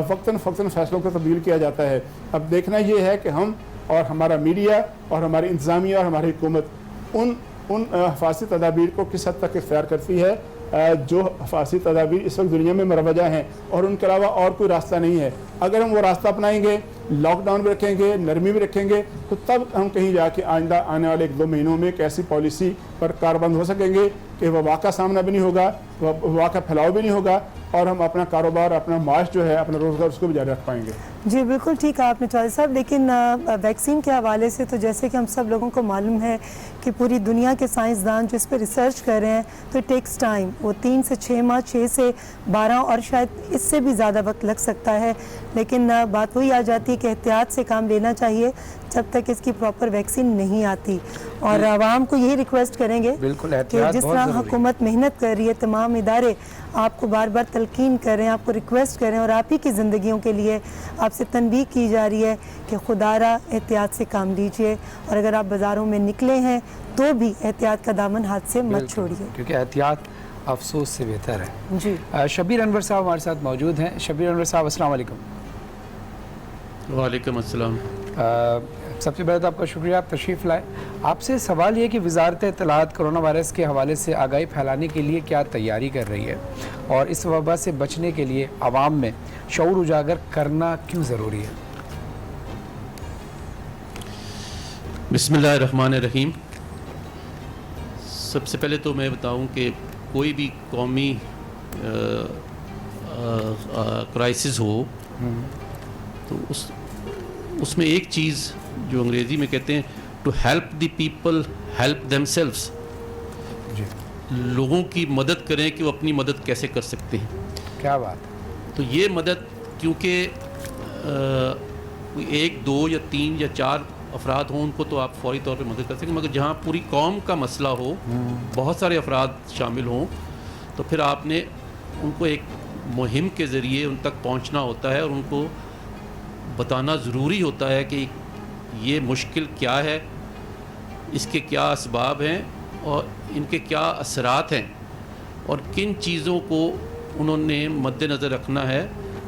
وقتاً فوقتاً فیصلوں کو تبدیل کیا جاتا ہے۔ اب دیکھنا یہ ہے کہ ہم اور ہمارا میڈیا اور ہماری انتظامیہ اور ہماری حکومت ان حفاظتی تدابیر کو کس حد تک اختیار کرتی ہے جو حفاظتی تدابیر اس وقت دنیا میں مروجہ ہیں، اور ان کے علاوہ اور کوئی راستہ نہیں ہے۔ اگر ہم وہ راستہ اپنائیں گے، لاک ڈاؤن بھی رکھیں گے، نرمی بھی رکھیں گے، تو تب ہم کہیں جا کے آئندہ آنے والے 1-2 مہینوں میں ایک ایسی پالیسی پر کاربند ہو سکیں گے کہ وبا کا سامنا بھی نہیں ہوگا، وبا کا پھیلاؤ بھی نہیں ہوگا، اور ہم اپنا کاروبار، اپنا معاش جو ہے، اپنا روزگار، اس کو بھی جاری رکھ پائیں گے۔ جی بالکل ٹھیک ہے آپ نے چودھری صاحب، لیکن ویکسین کے حوالے سے تو جیسے کہ ہم سب لوگوں کو معلوم ہے کہ پوری دنیا کے سائنسدان جو اس پہ ریسرچ کر رہے ہیں، تو ٹیکس ٹائم، وہ 3 سے 6 ماہ، 6 سے 12 اور شاید اس سے بھی زیادہ وقت لگ سکتا ہے، لیکن بات وہی آ جاتی ہے کہ احتیاط سے کام لینا چاہیے جب تک اس کی پراپر ویکسین نہیں آتی، اور عوام کو یہی ریکویسٹ کریں گے کہ جس طرح حکومت محنت کر رہی ہے، تمام ادارے آپ کو بار بار تلقین کر رہے ہیں، آپ کو ریکویسٹ کر رہے ہیں، اور آپ ہی کی زندگیوں کے لیے آپ سے تنبیہ کی جا رہی ہے کہ خدا را احتیاط سے کام لیجئے، اور اگر آپ بازاروں میں نکلے ہیں تو بھی احتیاط کا دامن ہاتھ سے مت چھوڑیے، کیونکہ احتیاط افسوس سے بہتر ہے۔ جی شبیر انور صاحب ہمارے ساتھ موجود ہیں۔ شبیر انور صاحب السلام علیکم۔ وعلیکم السلام۔ سب سے پہلے تو آپ کا شکریہ، آپ تشریف لائے. آپ سے سوال یہ کہ وزارت اطلاعات کرونا وائرس کے حوالے سے آگاہی پھیلانے کے لیے کیا تیاری کر رہی ہے، اور اس وبا سے بچنے کے لیے عوام میں شعور اجاگر کرنا کیوں ضروری ہے؟ بسم اللہ الرحمن الرحیم. سب سے پہلے تو میں بتاؤں کہ کوئی بھی قومی کرائسس ہو تو اس میں ایک چیز جو انگریزی میں کہتے ہیں to help the people help themselves, جی لوگوں کی مدد کریں کہ وہ اپنی مدد کیسے کر سکتے ہیں. کیا بات ہے. تو یہ مدد کیونکہ ایک دو یا تین یا چار افراد ہوں ان کو تو آپ فوری طور پہ مدد کر سکیں، مگر جہاں پوری قوم کا مسئلہ ہو، بہت سارے افراد شامل ہوں، تو پھر آپ نے ان کو ایک مہم کے ذریعے ان تک پہنچنا ہوتا ہے اور ان کو بتانا ضروری ہوتا ہے کہ یہ مشکل کیا ہے، اس کے کیا اسباب ہیں اور ان کے کیا اثرات ہیں، اور کن چیزوں کو انہوں نے مد نظر رکھنا ہے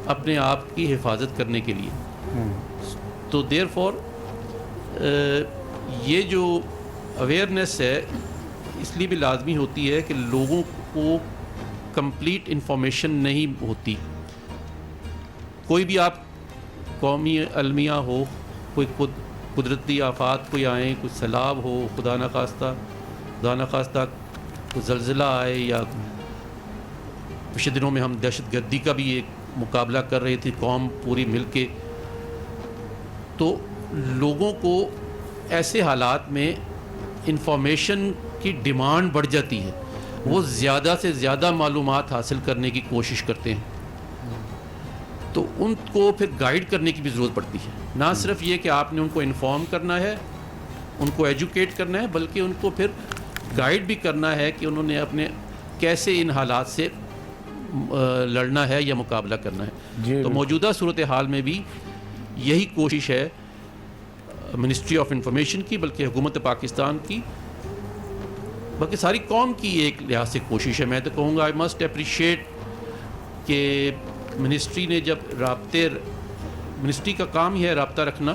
اپنے آپ کی حفاظت کرنے کے لیے. تو دیر فور یہ جو اویئرنیس ہے اس لیے بھی لازمی ہوتی ہے کہ لوگوں کو کمپلیٹ انفارمیشن نہیں ہوتی. کوئی بھی آپ قومی المیہ ہو، کوئی قدرتی آفات کوئی آئیں، کوئی سیلاب ہو، خدا نخواستہ کوئی زلزلہ آئے، یا پچھلے دنوں میں ہم دہشت گردی کا بھی ایک مقابلہ کر رہی تھی قوم پوری مل کے. تو لوگوں کو ایسے حالات میں انفارمیشن کی ڈیمانڈ بڑھ جاتی ہے، وہ زیادہ سے زیادہ معلومات حاصل کرنے کی کوشش کرتے ہیں. تو ان کو پھر گائیڈ کرنے کی بھی ضرورت پڑتی ہے. نہ صرف یہ کہ آپ نے ان کو انفارم کرنا ہے، ان کو ایجوکیٹ کرنا ہے، بلکہ ان کو پھر گائیڈ بھی کرنا ہے کہ انہوں نے اپنے کیسے ان حالات سے لڑنا ہے یا مقابلہ کرنا ہے. تو موجودہ صورتحال میں بھی یہی کوشش ہے منسٹری آف انفارمیشن کی، بلکہ حکومت پاکستان کی، بلکہ ساری قوم کی ایک لحاظ سے کوشش ہے. میں تو کہوں گا آئی مسٹ اپریشیٹ کہ منسٹری نے جب منسٹری کا کام ہی ہے رابطہ رکھنا،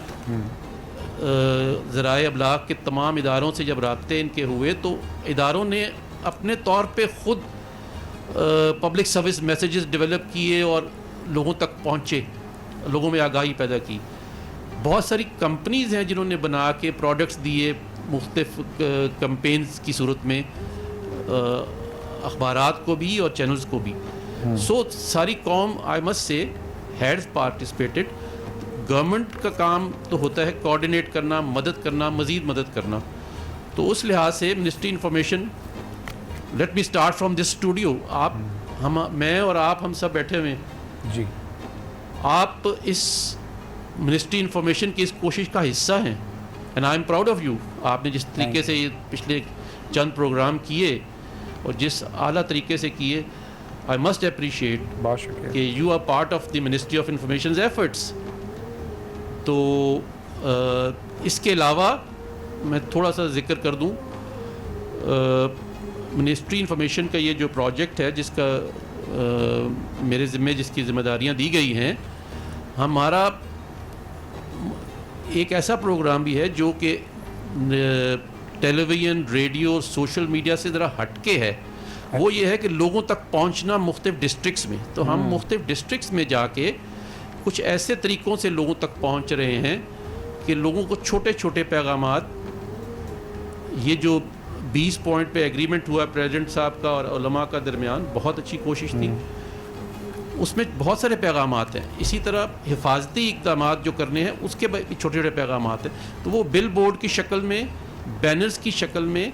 ذرائع ابلاغ کے تمام اداروں سے جب رابطے ان کے ہوئے تو اداروں نے اپنے طور پہ خود پبلک سروس میسیجز ڈیولپ کیے اور لوگوں تک پہنچے، لوگوں میں آگاہی پیدا کی. بہت ساری کمپنیز ہیں جنہوں نے بنا کے پروڈکٹس دیے مختلف کمپینز کی صورت میں، اخبارات کو بھی اور چینلز کو بھی. سو ساری قوم آئی مسٹ سے ہیڈز پارٹیسپیٹڈ. گورنمنٹ کا کام تو ہوتا ہے کوآرڈینیٹ کرنا، مدد کرنا، مزید مدد کرنا. تو اس لحاظ سے ministry information, let me start from this studio, میں اور آپ ہم سب بیٹھے ہوئے ہیں جی. آپ اس منسٹری انفارمیشن کی اس کوشش کا حصہ ہیں، and I am proud of you. آپ نے جس طریقے سے یہ پچھلے چند پروگرام کیے اور جس اعلیٰ طریقے سے کیے، آئی مسٹ اپریشیٹ بہت شکریہ کہ you are part of the Ministry of Informations efforts. تو اس کے علاوہ میں تھوڑا سا ذکر کر دوں، منسٹری انفارمیشن کا یہ جو پروجیکٹ ہے جس کا میرے ذمے جس کی ذمہ داریاں دی گئی ہیں، ہمارا ایک ایسا پروگرام بھی ہے جو کہ ٹیلی ویژن، ریڈیو، سوشل میڈیا سے ذرا ہٹ کے ہے. وہ یہ ہے کہ لوگوں تک پہنچنا مختلف ڈسٹرکٹس میں. تو ہم مختلف ڈسٹرکٹس میں جا کے کچھ ایسے طریقوں سے لوگوں تک پہنچ رہے ہیں کہ لوگوں کو چھوٹے چھوٹے پیغامات، یہ جو 20 پوائنٹ پہ ایگریمنٹ ہوا پریزیڈنٹ صاحب کا اور علماء کا درمیان، بہت اچھی کوشش تھی. اس میں بہت سارے پیغامات ہیں. اسی طرح حفاظتی اقدامات جو کرنے ہیں اس کے بھی چھوٹے چھوٹے پیغامات ہیں. تو وہ بل بورڈ کی شکل میں، بینرز کی شکل میں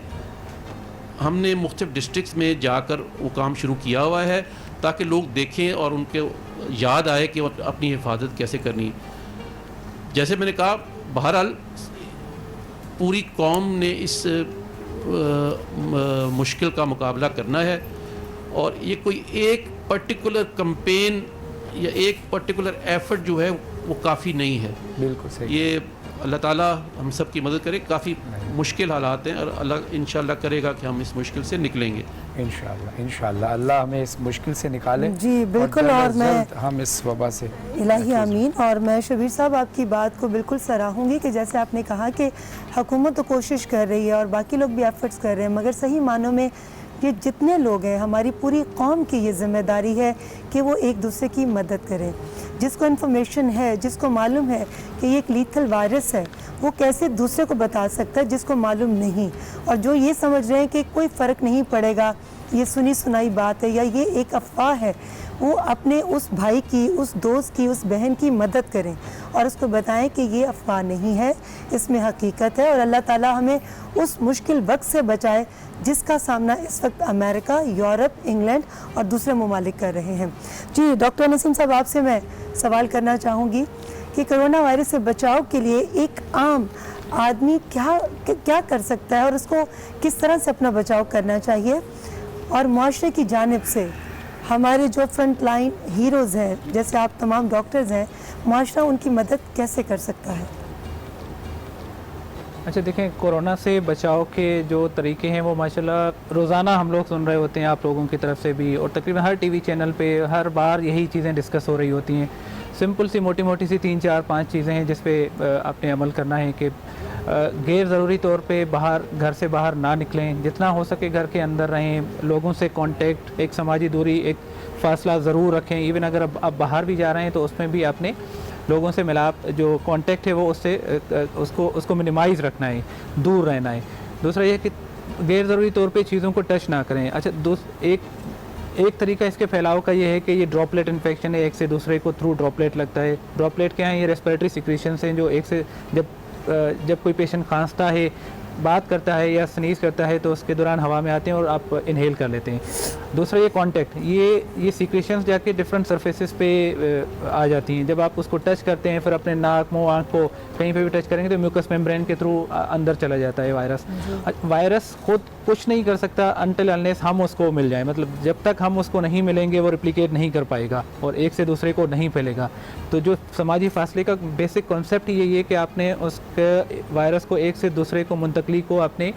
ہم نے مختلف ڈسٹرکٹس میں جا کر وہ کام شروع کیا ہوا ہے تاکہ لوگ دیکھیں اور ان کے یاد آئے کہ اپنی حفاظت کیسے کرنی. جیسے میں نے کہا، بہرحال پوری قوم نے اس مشکل کا مقابلہ کرنا ہے، اور یہ کوئی ایک پرٹیکولر کمپین یا ایک پرٹیکولر ایفرٹ جو ہے وہ کافی نہیں ہے. بالکل صحیح. یہ اللہ تعالیٰ ہم سب کی مدد کرے. کافی مشکل حالات ہیں اور اللہ انشاءاللہ کرے گا کہ ہم اس مشکل سے نکلیں گے. انشاءاللہ اللہ ہمیں اس مشکل سے نکالے. جی بالکل. اور میں ہم اس وبا سے الہی آمین. اور میں شبیر صاحب آپ کی بات کو بالکل سراہوں گی کہ جیسے آپ نے کہا کہ حکومت تو کوشش کر رہی ہے اور باقی لوگ بھی ایفرٹس کر رہے ہیں, مگر صحیح معنوں میں یہ جتنے لوگ ہیں, ہماری پوری قوم کی یہ ذمہ داری ہے کہ وہ ایک دوسرے کی مدد کریں. جس کو انفارمیشن ہے, جس کو معلوم ہے کہ یہ ایک لیتھل وائرس ہے, وہ کیسے دوسرے کو بتا سکتا ہے جس کو معلوم نہیں. اور جو یہ سمجھ رہے ہیں کہ کوئی فرق نہیں پڑے گا, یہ سنی سنائی بات ہے یا یہ ایک افواہ ہے, وہ اپنے اس بھائی کی, اس دوست کی, اس بہن کی مدد کریں اور اس کو بتائیں کہ یہ افواہ نہیں ہے, اس میں حقیقت ہے. اور اللہ تعالیٰ ہمیں اس مشکل وقت سے بچائے جس کا سامنا اس وقت امریکہ, یورپ, انگلینڈ اور دوسرے ممالک کر رہے ہیں. جی ڈاکٹر نسیم صاحب, آپ سے میں سوال کرنا چاہوں گی کہ کرونا وائرس سے بچاؤ کے لیے ایک عام آدمی کیا کر سکتا ہے اور اس کو کس طرح سے اپنا بچاؤ کرنا چاہیے, اور معاشرے کی جانب سے ہمارے جو فرنٹ لائن ہیروز ہیں جیسے آپ تمام ڈاکٹرز ہیں, معاشرہ ان کی مدد کیسے کر سکتا ہے؟ اچھا دیکھیں, کورونا سے بچاؤ کے جو طریقے ہیں وہ ماشاءاللہ روزانہ ہم لوگ سن رہے ہوتے ہیں آپ لوگوں کی طرف سے بھی, اور تقریباً ہر ٹی وی چینل پہ ہر بار یہی چیزیں ڈسکس ہو رہی ہوتی ہیں. سمپل سی موٹی موٹی سی 3 4 5 چیزیں ہیں جس پہ آپ نے عمل کرنا ہے کہ غیر ضروری طور پہ گھر سے باہر نہ نکلیں, جتنا ہو سکے گھر کے اندر رہیں, لوگوں سے کانٹیکٹ, ایک سماجی دوری, ایک فاصلہ ضرور رکھیں. ایون اگر اب باہر بھی جا رہے ہیں تو اس میں بھی آپ نے لوگوں سے ملاپ جو کانٹیکٹ ہے وہ اس کو منیمائز رکھنا ہے, دور رہنا ہے. دوسرا یہ کہ غیر ضروری طور پہ چیزوں کو ٹچ نہ کریں. اچھا ایک طریقہ اس کے پھیلاؤ کا یہ ہے کہ یہ ڈراپلیٹ انفیکشن ہے, ایک سے دوسرے کو تھرو ڈراپلیٹ لگتا ہے. ڈراپلیٹ کیا ہیں؟ یہ ریسپریٹری سیکریشنس ہیں جو ایک سے جب کوئی پیشنٹ کھانستا ہے, بات کرتا ہے یا سنیز کرتا ہے تو اس کے دوران ہوا میں آتے ہیں اور آپ انہیل کر لیتے ہیں. دوسرا یہ کانٹیکٹ, یہ سیکریشنز جا کے ڈفرینٹ سرفیسز پہ آ جاتی ہیں. جب آپ اس کو ٹچ کرتے ہیں, پھر اپنے ناک, منہ, آنکھ کو کہیں پہ بھی ٹچ کریں گے تو میوکس میمبرین کے تھرو اندر چلا جاتا ہے وائرس. وائرس خود کچھ نہیں کر سکتا انٹل انلیس ہم اس کو مل جائیں, مطلب جب تک ہم اس کو نہیں ملیں گے وہ ریپلیکیٹ نہیں کر پائے گا اور ایک سے دوسرے کو نہیں پھیلے گا. تو جو سماجی فاصلے کا بیسک کانسیپٹ یہی ہے کہ آپ نے اس وائرس کو ایک سے دوسرے کو منتقلی کو اپنے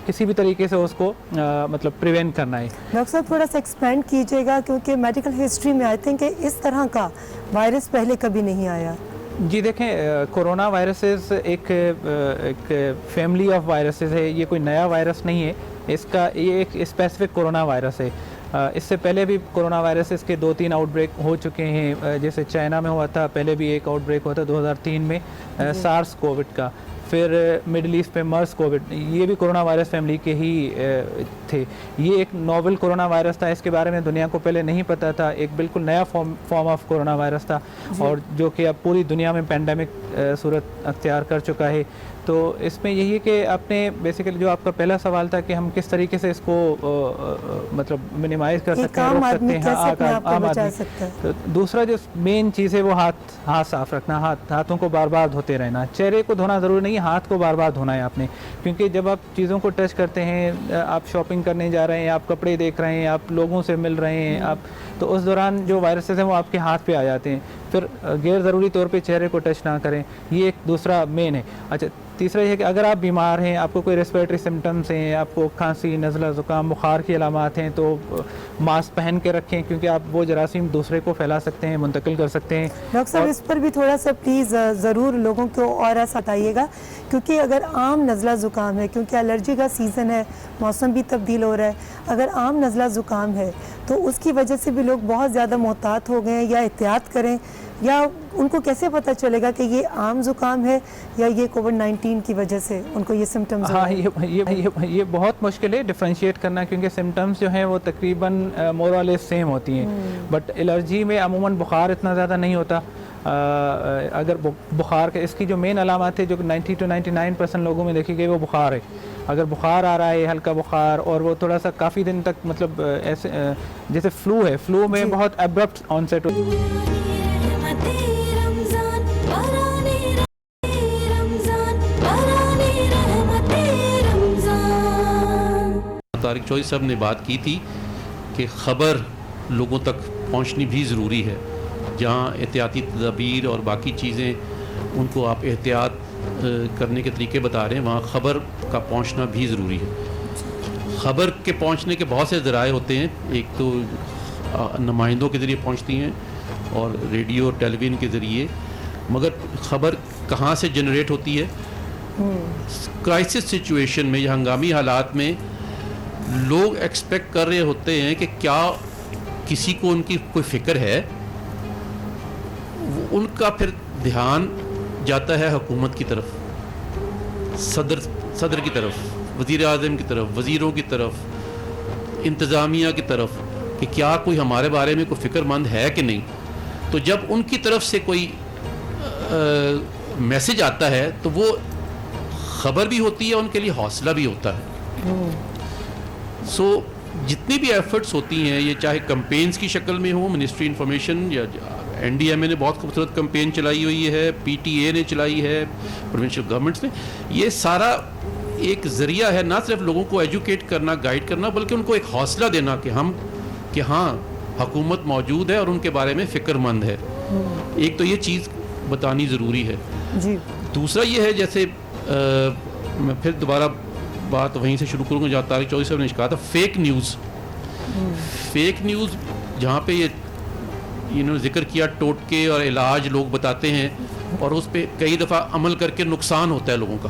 کسی بھی طریقے سے اس کو مطلب پریونٹ کرنا ہے. ڈاکٹر صاحب تھوڑا سا ایکسپینڈ کیجیے گا کیونکہ میڈیکل ہسٹری میں آئی تھنک کہ اس طرح کا وائرس پہلے کبھی نہیں آیا. جی دیکھیں, کورونا وائرسز ایک فیملی آف وائرسز ہے, یہ کوئی نیا وائرس نہیں ہے. یہ ایک اسپیسیفک کورونا وائرس ہے. اس سے پہلے بھی کورونا وائرسز کے 2-3 آؤٹ بریک ہو چکے ہیں, جیسے چائنا میں ہوا تھا, پہلے بھی ایک آؤٹ بریک ہوا تھا 2003 میں سارس کووڈ کا, پھر مڈل ایسٹ پہ مرس کووڈ, یہ بھی کورونا وائرس فیملی کے ہی تھے. یہ ایک نوول کورونا وائرس تھا, اس کے بارے میں دنیا کو پہلے نہیں پتہ تھا, ایک بالکل نیا فارم آف کورونا وائرس تھا اور جو کہ اب پوری دنیا میں پینڈیمک صورت اختیار کر چکا ہے. تو اس میں یہی ہے کہ آپ نے بیسیکلی جو آپ کا پہلا سوال تھا کہ ہم کس طریقے سے اس کو مطلب منیمائز کر سکتے ہیں, روک سکتے ہیں عام آدمی. دوسرا جو مین چیز ہے وہ ہاتھ صاف رکھنا, ہاتھوں کو بار بار دھوتے رہنا. چہرے کو دھونا ضروری نہیں ہے, ہاتھ کو بار بار دھونا ہے آپ نے, کیونکہ جب آپ چیزوں کو ٹچ کرتے ہیں, آپ شاپنگ کرنے جا رہے ہیں, آپ کپڑے دیکھ رہے ہیں, آپ لوگوں سے مل رہے ہیں, تو اس دوران جو وائرسز ہیں وہ آپ کے ہاتھ پہ آ جاتے ہیں. پھر غیر ضروری طور پہ چہرے کو ٹچ نہ کریں, یہ ایک دوسرا مین ہے. اچھا تیسرا یہ ہے کہ اگر آپ بیمار ہیں, آپ کو کوئی ریسپریٹری سمٹمس ہیں, آپ کو کھانسی, نزلہ, زکام, بخار کی علامات ہیں, تو ماسک پہن کے رکھیں کیونکہ آپ وہ جراثیم دوسرے کو پھیلا سکتے ہیں, منتقل کر سکتے ہیں. ڈاکٹر صاحب اس پر بھی تھوڑا سا پلیز ضرور لوگوں کو اور بتائیے گا, کیونکہ اگر عام نزلہ زکام ہے, کیونکہ الرجی کا سیزن ہے, موسم بھی تبدیل ہو رہا ہے, اگر عام نزلہ زکام ہے تو اس کی وجہ سے بھی لوگ بہت زیادہ محتاط ہو گئے ہیں, یا احتیاط کریں, یا ان کو کیسے پتہ چلے گا کہ یہ عام زکام ہے یا یہ کووڈ-19 کی وجہ سے ان کو یہ سمٹمز ہاں یہ بہت مشکل ہے ڈیفرینشیٹ کرنا, کیونکہ سمٹمز جو ہیں وہ تقریباً مور اور لیس سیم ہوتی ہیں. بٹ الرجی میں عموماً بخار اتنا زیادہ نہیں ہوتا. اگر بخار کے اس کی جو مین علامات ہے جو 90 to 99% لوگوں میں دیکھی گئی وہ بخار ہے. اگر بخار آ رہا ہے, ہلکا بخار, اور وہ تھوڑا سا کافی دن تک مطلب ایسے جیسے فلو ہے, فلو میں بہت abrupt onset Tariq Chaudhry sahab نے بات کی تھی کہ خبر لوگوں تک پہنچنی بھی ضروری ہے. جہاں احتیاطی تدابیر اور باقی چیزیں ان کو آپ احتیاط کرنے کے طریقے بتا رہے ہیں، وہاں خبر کا پہنچنا بھی ضروری ہے. خبر کے پہنچنے کے بہت سے ذرائع ہوتے ہیں، ایک تو نمائندوں کے ذریعے پہنچتی ہیں اور ریڈیو اور ٹیلی ویژن کے ذریعے، مگر خبر کہاں سے جنریٹ ہوتی ہے؟ کرائسس سچویشن میں یا ہنگامی حالات میں لوگ ایکسپیکٹ کر رہے ہوتے ہیں کہ کیا کسی کو ان کی کوئی فکر ہے، ان کا پھر دھیان جاتا ہے حکومت کی طرف، صدر کی طرف، وزیر اعظم کی طرف، وزیروں کی طرف، انتظامیہ کی طرف، کہ کیا کوئی ہمارے بارے میں کوئی فکر مند ہے کہ نہیں. تو جب ان کی طرف سے کوئی میسج آتا ہے تو وہ خبر بھی ہوتی ہے، ان کے لیے حوصلہ بھی ہوتا ہے. سو جتنی بھی ایفرٹس ہوتی ہیں، یہ چاہے کمپینز کی شکل میں ہوں، منسٹری انفارمیشن یا این ڈی ایم اے نے بہت خوبصورت کمپین چلائی ہوئی ہے، پی ٹی اے نے چلائی ہے، پروونشل گورنمنٹس نے، یہ سارا ایک ذریعہ ہے نہ صرف لوگوں کو ایجوکیٹ کرنا، گائیڈ کرنا، بلکہ ان کو ایک حوصلہ دینا کہ ہاں حکومت موجود ہے اور ان کے بارے میں فکر مند ہے. ایک تو یہ چیز بتانی ضروری ہے. جی. دوسرا یہ ہے، جیسے میں پھر دوبارہ بات وہیں سے شروع کروں گا جہاں طارق چودھری صاحب نے کہا تھا، فیک نیوز جہاں پہ یہ ذکر کیا ٹوٹکے اور علاج لوگ بتاتے ہیں اور اس پہ کئی دفعہ عمل کر کے نقصان ہوتا ہے لوگوں کا.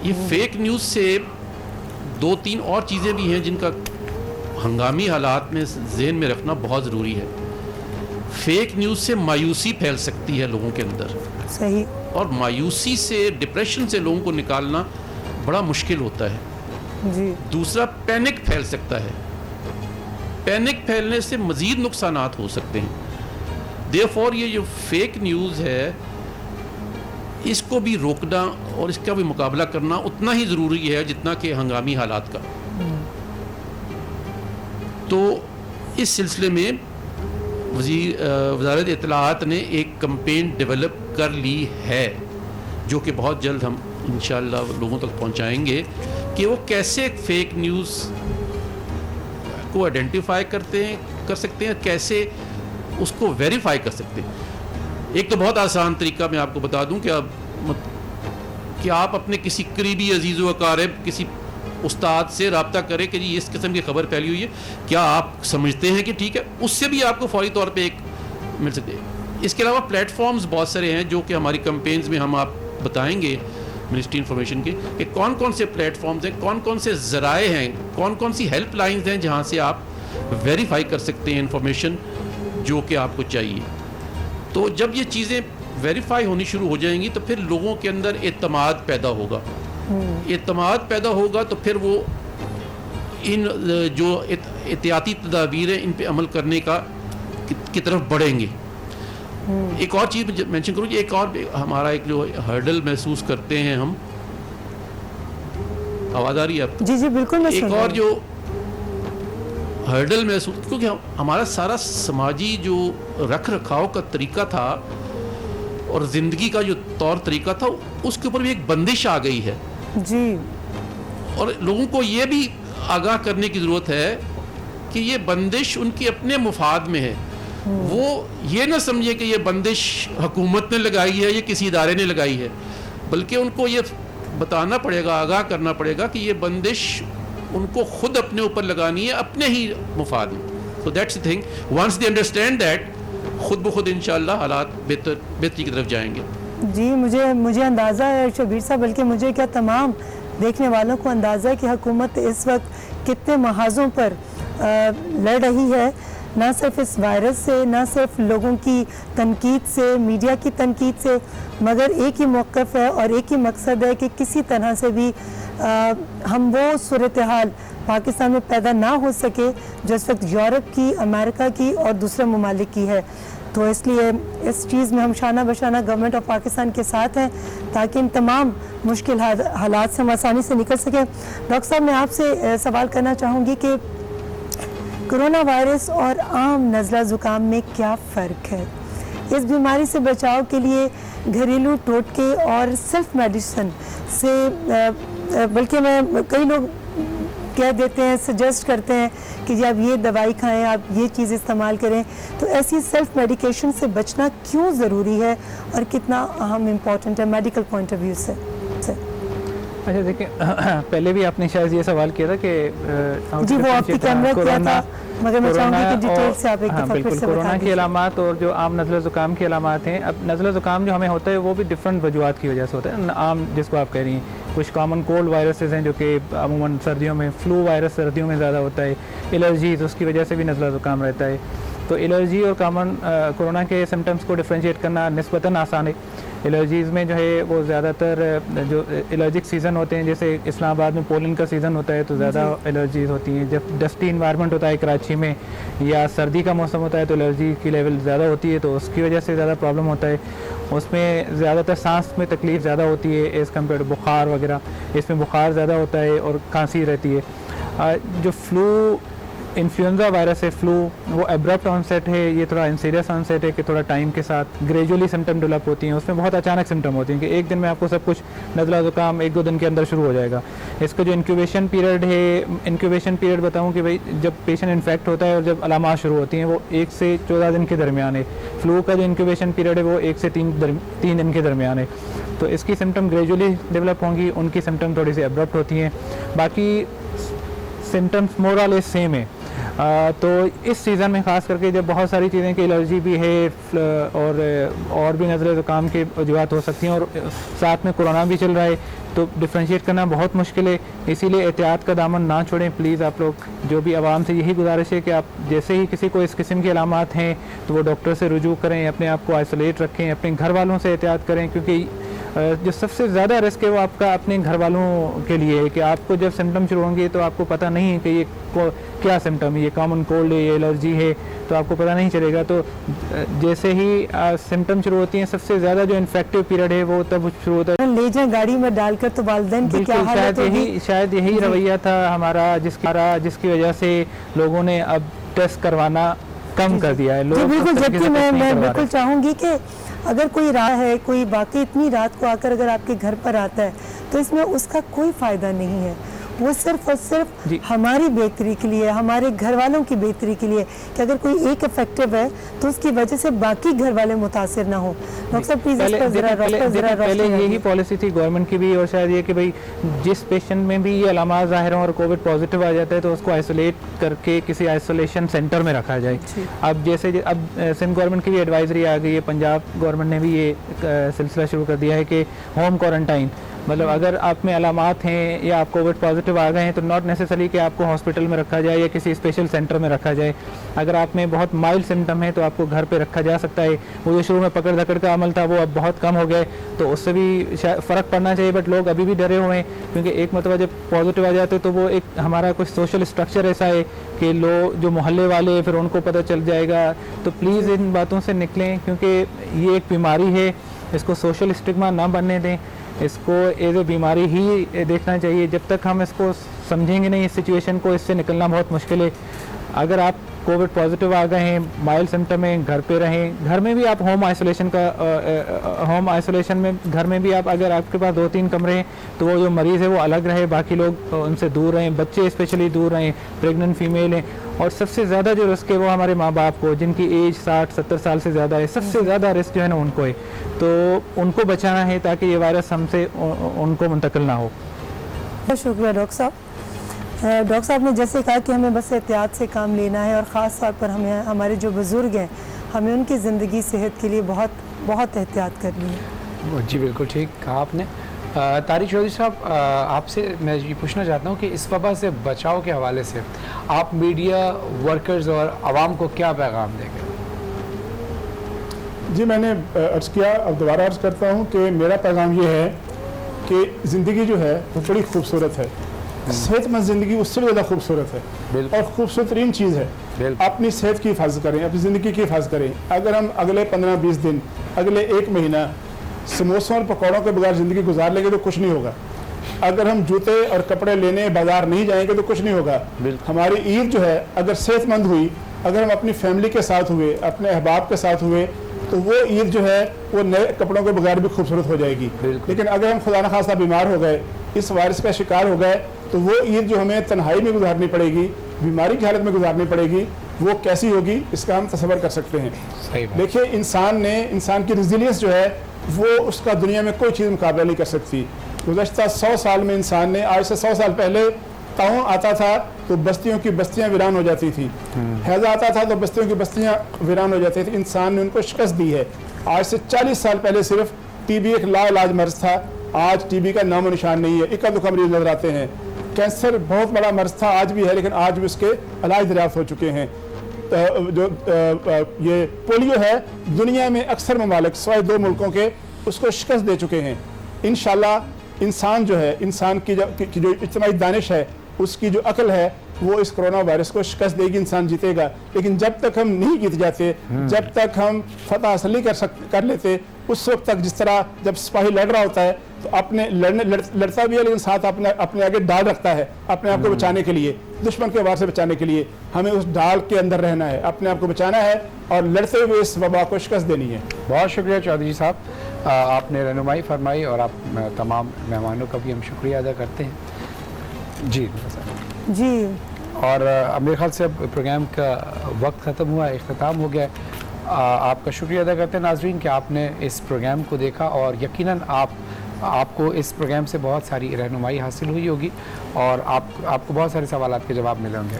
یہ فیک نیوز سے 2-3 اور چیزیں بھی ہیں جن کا ہنگامی حالات میں ذہن میں رکھنا بہت ضروری ہے. فیک نیوز سے مایوسی پھیل سکتی ہے لوگوں کے اندر، صحیح، اور مایوسی سے، ڈپریشن سے لوگوں کو نکالنا بڑا مشکل ہوتا ہے. جی. دوسرا، پینک پھیل سکتا ہے، پینک پھیلنے سے مزید نقصانات ہو سکتے ہیں. دیئرفور یہ جو فیک نیوز ہے اس کو بھی روکنا اور اس کا بھی مقابلہ کرنا اتنا ہی ضروری ہے جتنا کہ ہنگامی حالات کا. تو اس سلسلے میں وزارت اطلاعات نے ایک کمپین ڈیولپ کر لی ہے جو کہ بہت جلد ہم انشاءاللہ لوگوں تک پہنچائیں گے کہ وہ کیسے فیک نیوز کو آئیڈینٹیفائی کر سکتے ہیں، کیسے اس کو ویریفائی کر سکتے ہیں. ایک تو بہت آسان طریقہ میں آپ کو بتا دوں کہ آپ اپنے کسی قریبی عزیز و اقارب، کسی استاد سے رابطہ کریں کہ جی اس قسم کی خبر پھیلی ہوئی ہے، کیا آپ سمجھتے ہیں کہ ٹھیک ہے؟ اس سے بھی آپ کو فوری طور پہ ایک مل سکتے ہیں. اس کے علاوہ پلیٹ فارمز بہت سارے ہیں جو کہ ہماری کمپینز میں ہم آپ بتائیں گے منسٹری انفارمیشن کے کہ کون کون سے پلیٹ فارمز ہیں، کون کون سے ذرائع ہیں، کون کون سی ہیلپ لائنز ہیں جہاں سے آپ ویریفائی کر سکتے ہیں انفارمیشن جو کہ آپ کو چاہیے. تو جب یہ چیزیں ویریفائی ہونی شروع ہو جائیں گی تو پھر لوگوں کے اندر اعتماد پیدا ہوگا. اعتماد پیدا ہوگا تو پھر وہ ان جو احتیاطی تدابیر ہیں ان پہ عمل کرنے کی طرف بڑھیں گے. ایک اور چیز مینشن کروں، ایک اور ہمارا ایک جو ہرڈل محسوس کرتے ہیں ہم، آواز آ رہی ہے آپ کو؟ جی جی بالکل. ایک اور جو ہرڈل محسوس، کیونکہ ہمارا سارا سماجی جو رکھ رکھاؤ کا طریقہ تھا اور زندگی کا جو طور طریقہ تھا اس کے اوپر بھی ایک بندش آ گئی ہے. جی. اور لوگوں کو یہ بھی آگاہ کرنے کی ضرورت ہے کہ یہ بندش ان کے اپنے مفاد میں ہے. وہ یہ نہ سمجھے کہ یہ بندش حکومت نے لگائی ہے یا کسی ادارے نے لگائی ہے، بلکہ ان کو یہ بتانا پڑے گا، آگاہ کرنا پڑے گا کہ یہ بندش ان کو خود اپنے اوپر لگانی ہے، اپنے ہی مفاد میں. So that's the thing. Once they understand that, خود بخود انشاءاللہ حالات بہتری کی طرف جائیں گے. جی مجھے اندازہ ہے شبیر صاحب، بلکہ مجھے کیا تمام دیکھنے والوں کو اندازہ ہے کہ حکومت اس وقت کتنے محاذوں پر لڑ رہی ہے، نہ صرف اس وائرس سے، نہ صرف لوگوں کی تنقید سے، میڈیا کی تنقید سے، مگر ایک ہی موقف ہے اور ایک ہی مقصد ہے کہ کسی طرح سے بھی ہم وہ صورتحال پاکستان میں پیدا نہ ہو سکے جو اس وقت یورپ کی، امریکہ کی اور دوسرے ممالک کی ہے. تو اس لیے اس چیز میں ہم شانہ بشانہ گورنمنٹ آف پاکستان کے ساتھ ہیں تاکہ ان تمام مشکل حالات سے ہم آسانی سے نکل سکیں. ڈاکٹر صاحب میں آپ سے سوال کرنا چاہوں گی کہ کرونا وائرس اور عام نزلہ زکام میں کیا فرق ہے؟ اس بیماری سے بچاؤ کے لیے گھریلو ٹوٹکے اور سیلف میڈیسن سے، بلکہ کئی لوگ کہہ دیتے ہیں, سجیسٹ کرتے ہیں کہ جی آپ یہ دوائی کھائیں, آپ یہ چیز استعمال کریں. تو ایسی سیلف میڈیکیشن سے بچنا کیوں ضروری ہے اور کتنا اہم امپورٹنٹ ہے میڈیکل پوائنٹ آف ویو سے؟ اچھا دیکھیں, پہلے بھی آپ نے شاید یہ سوال کیا تھا کہ جی وہ آپ کی کیمرہ کیا تھا, مگر میں چاہوں گی کہ ڈیٹیل سے آپ ایک دفعہ پھر سے بتا کورونا دیجیے. کی علامات اور جو عام نزلہ زکام کی علامات ہیں, اب نزلہ زکام جو ہمیں ہوتا ہے وہ بھی ڈفرینٹ وجوہات کی وجہ سے ہوتا ہے. عام جس کو آپ کہہ رہی ہیں, کچھ کامن کولڈ وائرسز ہیں جو کہ عموماً سردیوں میں, فلو وائرس سردیوں میں زیادہ ہوتا ہے, الرجیز اس کی وجہ سے بھی نزلہ زکام رہتا ہے. تو الرجی اور کامن کورونا کے سمٹمس کو ڈفرینشیٹ کرنا نسبتاً آسان ہے. الرجیز میں جو ہے وہ زیادہ تر جو الرجک سیزن ہوتے ہیں, جیسے اسلام آباد میں پولن کا سیزن ہوتا ہے تو زیادہ الرجیز ہوتی ہیں. جب ڈسٹی انوائرمنٹ ہوتا ہے کراچی میں یا سردی کا موسم ہوتا ہے تو الرجی کی لیول زیادہ ہوتی ہے, تو اس کی وجہ سے زیادہ پرابلم ہوتا ہے. اس میں زیادہ تر سانس میں تکلیف زیادہ ہوتی ہے ایز کمپیئر ٹو بخار وغیرہ. اس میں بخار زیادہ ہوتا ہے اور کھانسی رہتی ہے. جو فلو انفلوئنزا وائرس ہے, فلو, وہ ایبرپٹ آنسیٹ ہے, یہ تھوڑا انسیریس آنسیٹ ہے کہ تھوڑا ٹائم کے ساتھ گریجولی سمٹم ڈیولپ ہوتی ہیں. اس میں بہت اچانک سمٹم ہوتی ہیں کہ ایک دن میں آپ کو سب کچھ نزلہ زکام 1-2 دن کے اندر شروع ہو جائے گا. اس کا جو انکیوبیشن پیریڈ ہے, انکیوبیشن پیریڈ بتاؤں کہ بھائی جب پیشنٹ انفیکٹ ہوتا ہے اور جب علامات شروع ہوتی ہیں وہ 1 سے 14 دن کے درمیان ہے. فلو کا جو انکیوبیشن پیریڈ ہے وہ 1 سے 3 دن کے درمیان ہے. تو اس کی سمٹم گریجولی ڈیولپ ہوں گی, ان کی سمٹم تھوڑی سی ایبرپٹ ہوتی ہیں. باقی سمٹمس مور اور لیس سیم ہے. تو اس سیزن میں خاص کر کے جب بہت ساری چیزیں کی الرجی بھی ہے اور بھی نزلہ زکام کے وجوہات ہو سکتی ہیں اور ساتھ میں کورونا بھی چل رہا ہے, تو ڈفرینشیٹ کرنا بہت مشکل ہے. اسی لیے احتیاط کا دامن نہ چھوڑیں پلیز. آپ لوگ جو بھی عوام سے یہی گزارش ہے کہ آپ جیسے ہی کسی کو اس قسم کی علامات ہیں تو وہ ڈاکٹر سے رجوع کریں, اپنے آپ کو آئسولیٹ رکھیں, اپنے گھر والوں سے احتیاط کریں, کیونکہ جو سب سے زیادہ رسک ہے وہ آپ کا اپنے گھر والوں کے لیے ہے کہ آپ کو جب سمٹم شروع ہوں گے تو آپ کو پتہ نہیں ہے کہ یہ کیا سمٹم ہے, یہ کامن کولڈ ہے, یہ الرجی ہے, تو آپ کو پتہ نہیں چلے گا. تو جیسے ہی سمٹم شروع ہوتی ہیں سب سے زیادہ جو انفیکٹو پیریڈ ہے وہ تب شروع ہوتا ہے. لے جائیں گاڑی میں ڈال کر, تو والدین کی کیا حالت ہوگی؟ شاید یہی رویہ تھا ہمارا جس کی وجہ سے لوگوں نے اب ٹیسٹ کروانا کم کر دیا ہے. جی بالکل, جبکہ میں بالکل چاہوں گی کہ اگر کوئی راہ ہے, کوئی واقعی اتنی رات کو آ کر اگر آپ کے گھر پر آتا ہے تو اس میں اس کا کوئی فائدہ نہیں ہے. وہ صرف اور صرف ہماری بہتری کے لیے, ہمارے گھر والوں کی بہتری کے لیے, کہ اگر کوئی ایک افیکٹو ہے تو اس کی وجہ سے باقی گھر والے متاثر نہ ہوں. ڈاکٹر صاحب پلیز اس پر پہلے یہی پالیسی تھی گورنمنٹ کی بھی, اور شاید یہ کہ بھائی جس پیشنٹ میں بھی یہ علامات ظاہر ہوں اور کووڈ پازیٹیو آ جاتا ہے تو اس کو آئسولیٹ کر کے کسی آئسولیشن سینٹر میں رکھا جائے. اب جیسے اب سندھ گورنمنٹ کی بھی ایڈوائزری آ گئی ہے, پنجاب گورنمنٹ نے بھی یہ سلسلہ شروع کر دیا ہے کہ ہوم کوارنٹائن, مطلب اگر آپ میں علامات ہیں یا آپ کووڈ پازیٹیو آ گئے ہیں تو ناٹ نیسیسری کہ آپ کو ہاسپٹل میں رکھا جائے یا کسی اسپیشل سینٹر میں رکھا جائے. اگر آپ میں بہت مائلڈ سمٹم ہے تو آپ کو گھر پہ رکھا جا سکتا ہے. وہ جو شروع میں پکڑ دھکڑ کا عمل تھا وہ اب بہت کم ہو گئے, تو اس سے بھی فرق پڑنا چاہیے. بٹ لوگ ابھی بھی ڈرے ہوئے ہیں کیونکہ ایک مرتبہ جب پازیٹیو آ جاتے تو وہ ایک ہمارا کچھ سوشل اسٹرکچر ایسا ہے کہ لوگ جو محلے والے پھر ان کو پتہ چل جائے گا. تو پلیز ان باتوں سے نکلیں کیونکہ یہ ایک بیماری ہے, اس کو سوشل اسٹگما نہ بننے دیں, اس کو ایز اے بیماری ہی دیکھنا چاہیے. جب تک ہم اس کو سمجھیں گے نہیں اس سچویشن کو, اس سے نکلنا بہت مشکل ہے. اگر آپ کووڈ پازیٹیو آ گئے ہیں, مائلڈ سمٹم ہیں, گھر پہ رہیں. گھر میں بھی آپ ہوم آئسولیشن میں گھر میں بھی آپ اگر آپ کے پاس 2-3 کمرے ہیں تو وہ جو مریض ہے وہ الگ رہے, باقی لوگ ان سے دور رہیں, بچے اسپیشلی دور رہیں, پریگننٹ فیمیل ہیں. اور سب سے زیادہ جو رسک ہے وہ ہمارے ماں باپ کو, جن کی ایج 60-70 سال سے زیادہ ہے. سب سے زیادہ رسک جو ہے نا ان کو ہے, تو ان کو بچانا ہے تاکہ یہ وائرس ہم سے ان کو منتقل نہ ہو. بہت شکریہ ڈاکٹر صاحب. ڈاکٹر صاحب نے جیسے کہا کہ ہمیں بس احتیاط سے کام لینا ہے, اور خاص طور پر ہمارے جو بزرگ ہیں ہمیں ان کی زندگی صحت کے لیے بہت بہت احتیاط کرنی ہے. جی بالکل ٹھیک کہا آپ نے. طارق چودھری صاحب, آپ سے میں یہ پوچھنا چاہتا ہوں کہ اس وبا سے بچاؤ کے حوالے سے آپ میڈیا ورکرز اور عوام کو کیا پیغام دیں گے؟ جی میں نے عرض کیا, اب دوبارہ عرض کرتا ہوں کہ میرا پیغام یہ ہے کہ زندگی جو ہے وہ بڑی خوبصورت ہے. صحت مند زندگی اس سے بھی زیادہ خوبصورت ہے اور خوبصورت ترین چیز ہے. اپنی صحت کی حفاظت کریں, اپنی زندگی کی حفاظت کریں. اگر ہم اگلے 15-20 دن, اگلے 1 مہینہ سموسوں اور پکوڑوں کے بغیر زندگی گزار لیں گے تو کچھ نہیں ہوگا. اگر ہم جوتے اور کپڑے لینے بازار نہیں جائیں گے تو کچھ نہیں ہوگا. ہماری عید جو ہے اگر صحت مند ہوئی, اگر ہم اپنی فیملی کے ساتھ ہوئے, اپنے احباب کے ساتھ ہوئے, تو وہ عید جو ہے وہ نئے کپڑوں کے بغیر بھی خوبصورت ہو جائے گی. لیکن اگر ہم خدا نخواستہ بیمار ہو گئے, اس وائرس کا شکار ہو گئے, تو وہ عید جو ہمیں تنہائی میں گزارنی پڑے گی, بیماری کی حالت میں گزارنی پڑے گی, وہ کیسی ہوگی اس کا ہم تصور کر سکتے ہیں. دیکھیے انسان کی ریزیلینس جو ہے وہ اس کا دنیا میں کوئی چیز مقابلہ نہیں کر سکتی. گزشتہ 100 سال میں انسان نے, آج سے 100 سال پہلے طاعون آتا تھا تو بستیوں کی بستیاں ویران ہو جاتی تھی, ہیضہ آتا تھا تو بستیوں کی بستیاں ویران ہو جاتی تھی. انسان نے ان کو شکست دی ہے. آج سے 40 سال پہلے صرف ٹی بی ایک لا علاج مرض تھا, آج ٹی بی کا نام و نشان نہیں ہے, اکا دکا مریض نظر آتے ہیں. کینسر بہت بڑا مرض تھا, آج بھی ہے, لیکن آج بھی اس کے علاج دریافت ہو چکے ہیں. جو یہ پولیو ہے, دنیا میں اکثر ممالک سوائے 2 ملکوں کے اس کو شکست دے چکے ہیں. انشاءاللہ انسان جو ہے, انسان کی جو اجتماعی دانش ہے, اس کی جو عقل ہے, وہ اس کرونا وائرس کو شکست دے گی, انسان جیتے گا. لیکن جب تک ہم نہیں جیت جاتے, جب تک ہم فتح حاصل نہیں کر لیتے, اس وقت تک جس طرح جب سپاہی لڑ رہا ہوتا ہے تو اپنے لڑتا بھی ہے, لیکن ساتھ اپنے آگے ڈال رکھتا ہے اپنے آپ کو بچانے کے لیے, دشمن کے وار سے بچانے کے لیے. ہمیں اس ڈال کے اندر رہنا ہے, اپنے آپ کو بچانا ہے اور لڑتے ہوئے اس وبا کو شکست دینی ہے. بہت شکریہ چودھری صاحب, آپ نے رہنمائی فرمائی اور آپ تمام مہمانوں کا بھی ہم شکریہ ادا کرتے ہیں. جی اور میرے خیال سے اب پروگرام کا وقت ختم ہوا, اختتام ہو گیا ہے. آپ کا شکریہ ادا کرتے ہیں ناظرین کہ آپ نے اس پروگرام کو دیکھا, اور یقیناً آپ کو اس پروگرام سے بہت ساری رہنمائی حاصل ہوئی ہوگی اور آپ کو بہت سارے سوالات کے جواب ملے ہوں گے.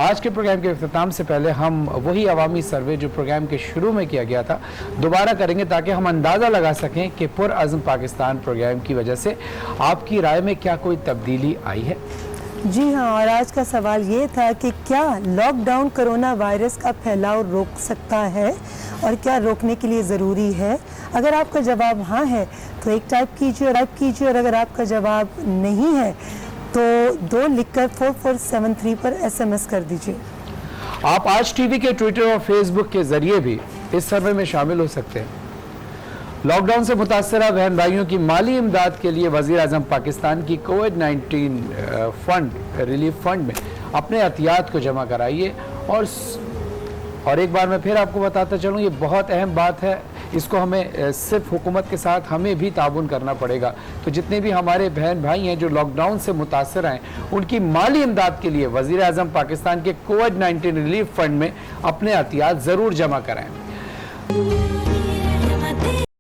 آج کے پروگرام کے اختتام سے پہلے ہم وہی عوامی سروے جو پروگرام کے شروع میں کیا گیا تھا دوبارہ کریں گے, تاکہ ہم اندازہ لگا سکیں کہ پرعزم پاکستان پروگرام کی وجہ سے آپ کی رائے میں کیا کوئی تبدیلی آئی ہے. جی ہاں, اور آج کا سوال یہ تھا کہ کیا لاک ڈاؤن کرونا وائرس کا پھیلاؤ روک سکتا ہے اور کیا روکنے کے لیے ضروری ہے. اگر آپ کا جواب ہاں ہے تو 1 ٹائپ کیجیے, اور اگر آپ کا جواب نہیں ہے تو 2 لکھ کر 4473 پر SMS کر دیجیے. آپ آج ٹی وی کے ٹویٹر اور فیس بک کے ذریعے بھی اس سروے میں شامل ہو سکتے ہیں. لاک ڈاؤن سے متاثرہ بہن بھائیوں کی مالی امداد کے لیے وزیر اعظم پاکستان کی کووڈ-19 ریلیف فنڈ میں اپنے عطیات کو جمع کرائیے. اور ایک بار میں پھر آپ کو بتاتا چلوں, یہ بہت اہم بات ہے, اس کو ہمیں صرف حکومت کے ساتھ ہمیں بھی تعاون کرنا پڑے گا. تو جتنے بھی ہمارے بہن بھائی ہیں جو لاک ڈاؤن سے متاثر ہیں, ان کی مالی امداد کے لیے وزیر اعظم پاکستان کے کووڈ-19 ریلیف فنڈ میں اپنے عطیات ضرور جمع کرائیں.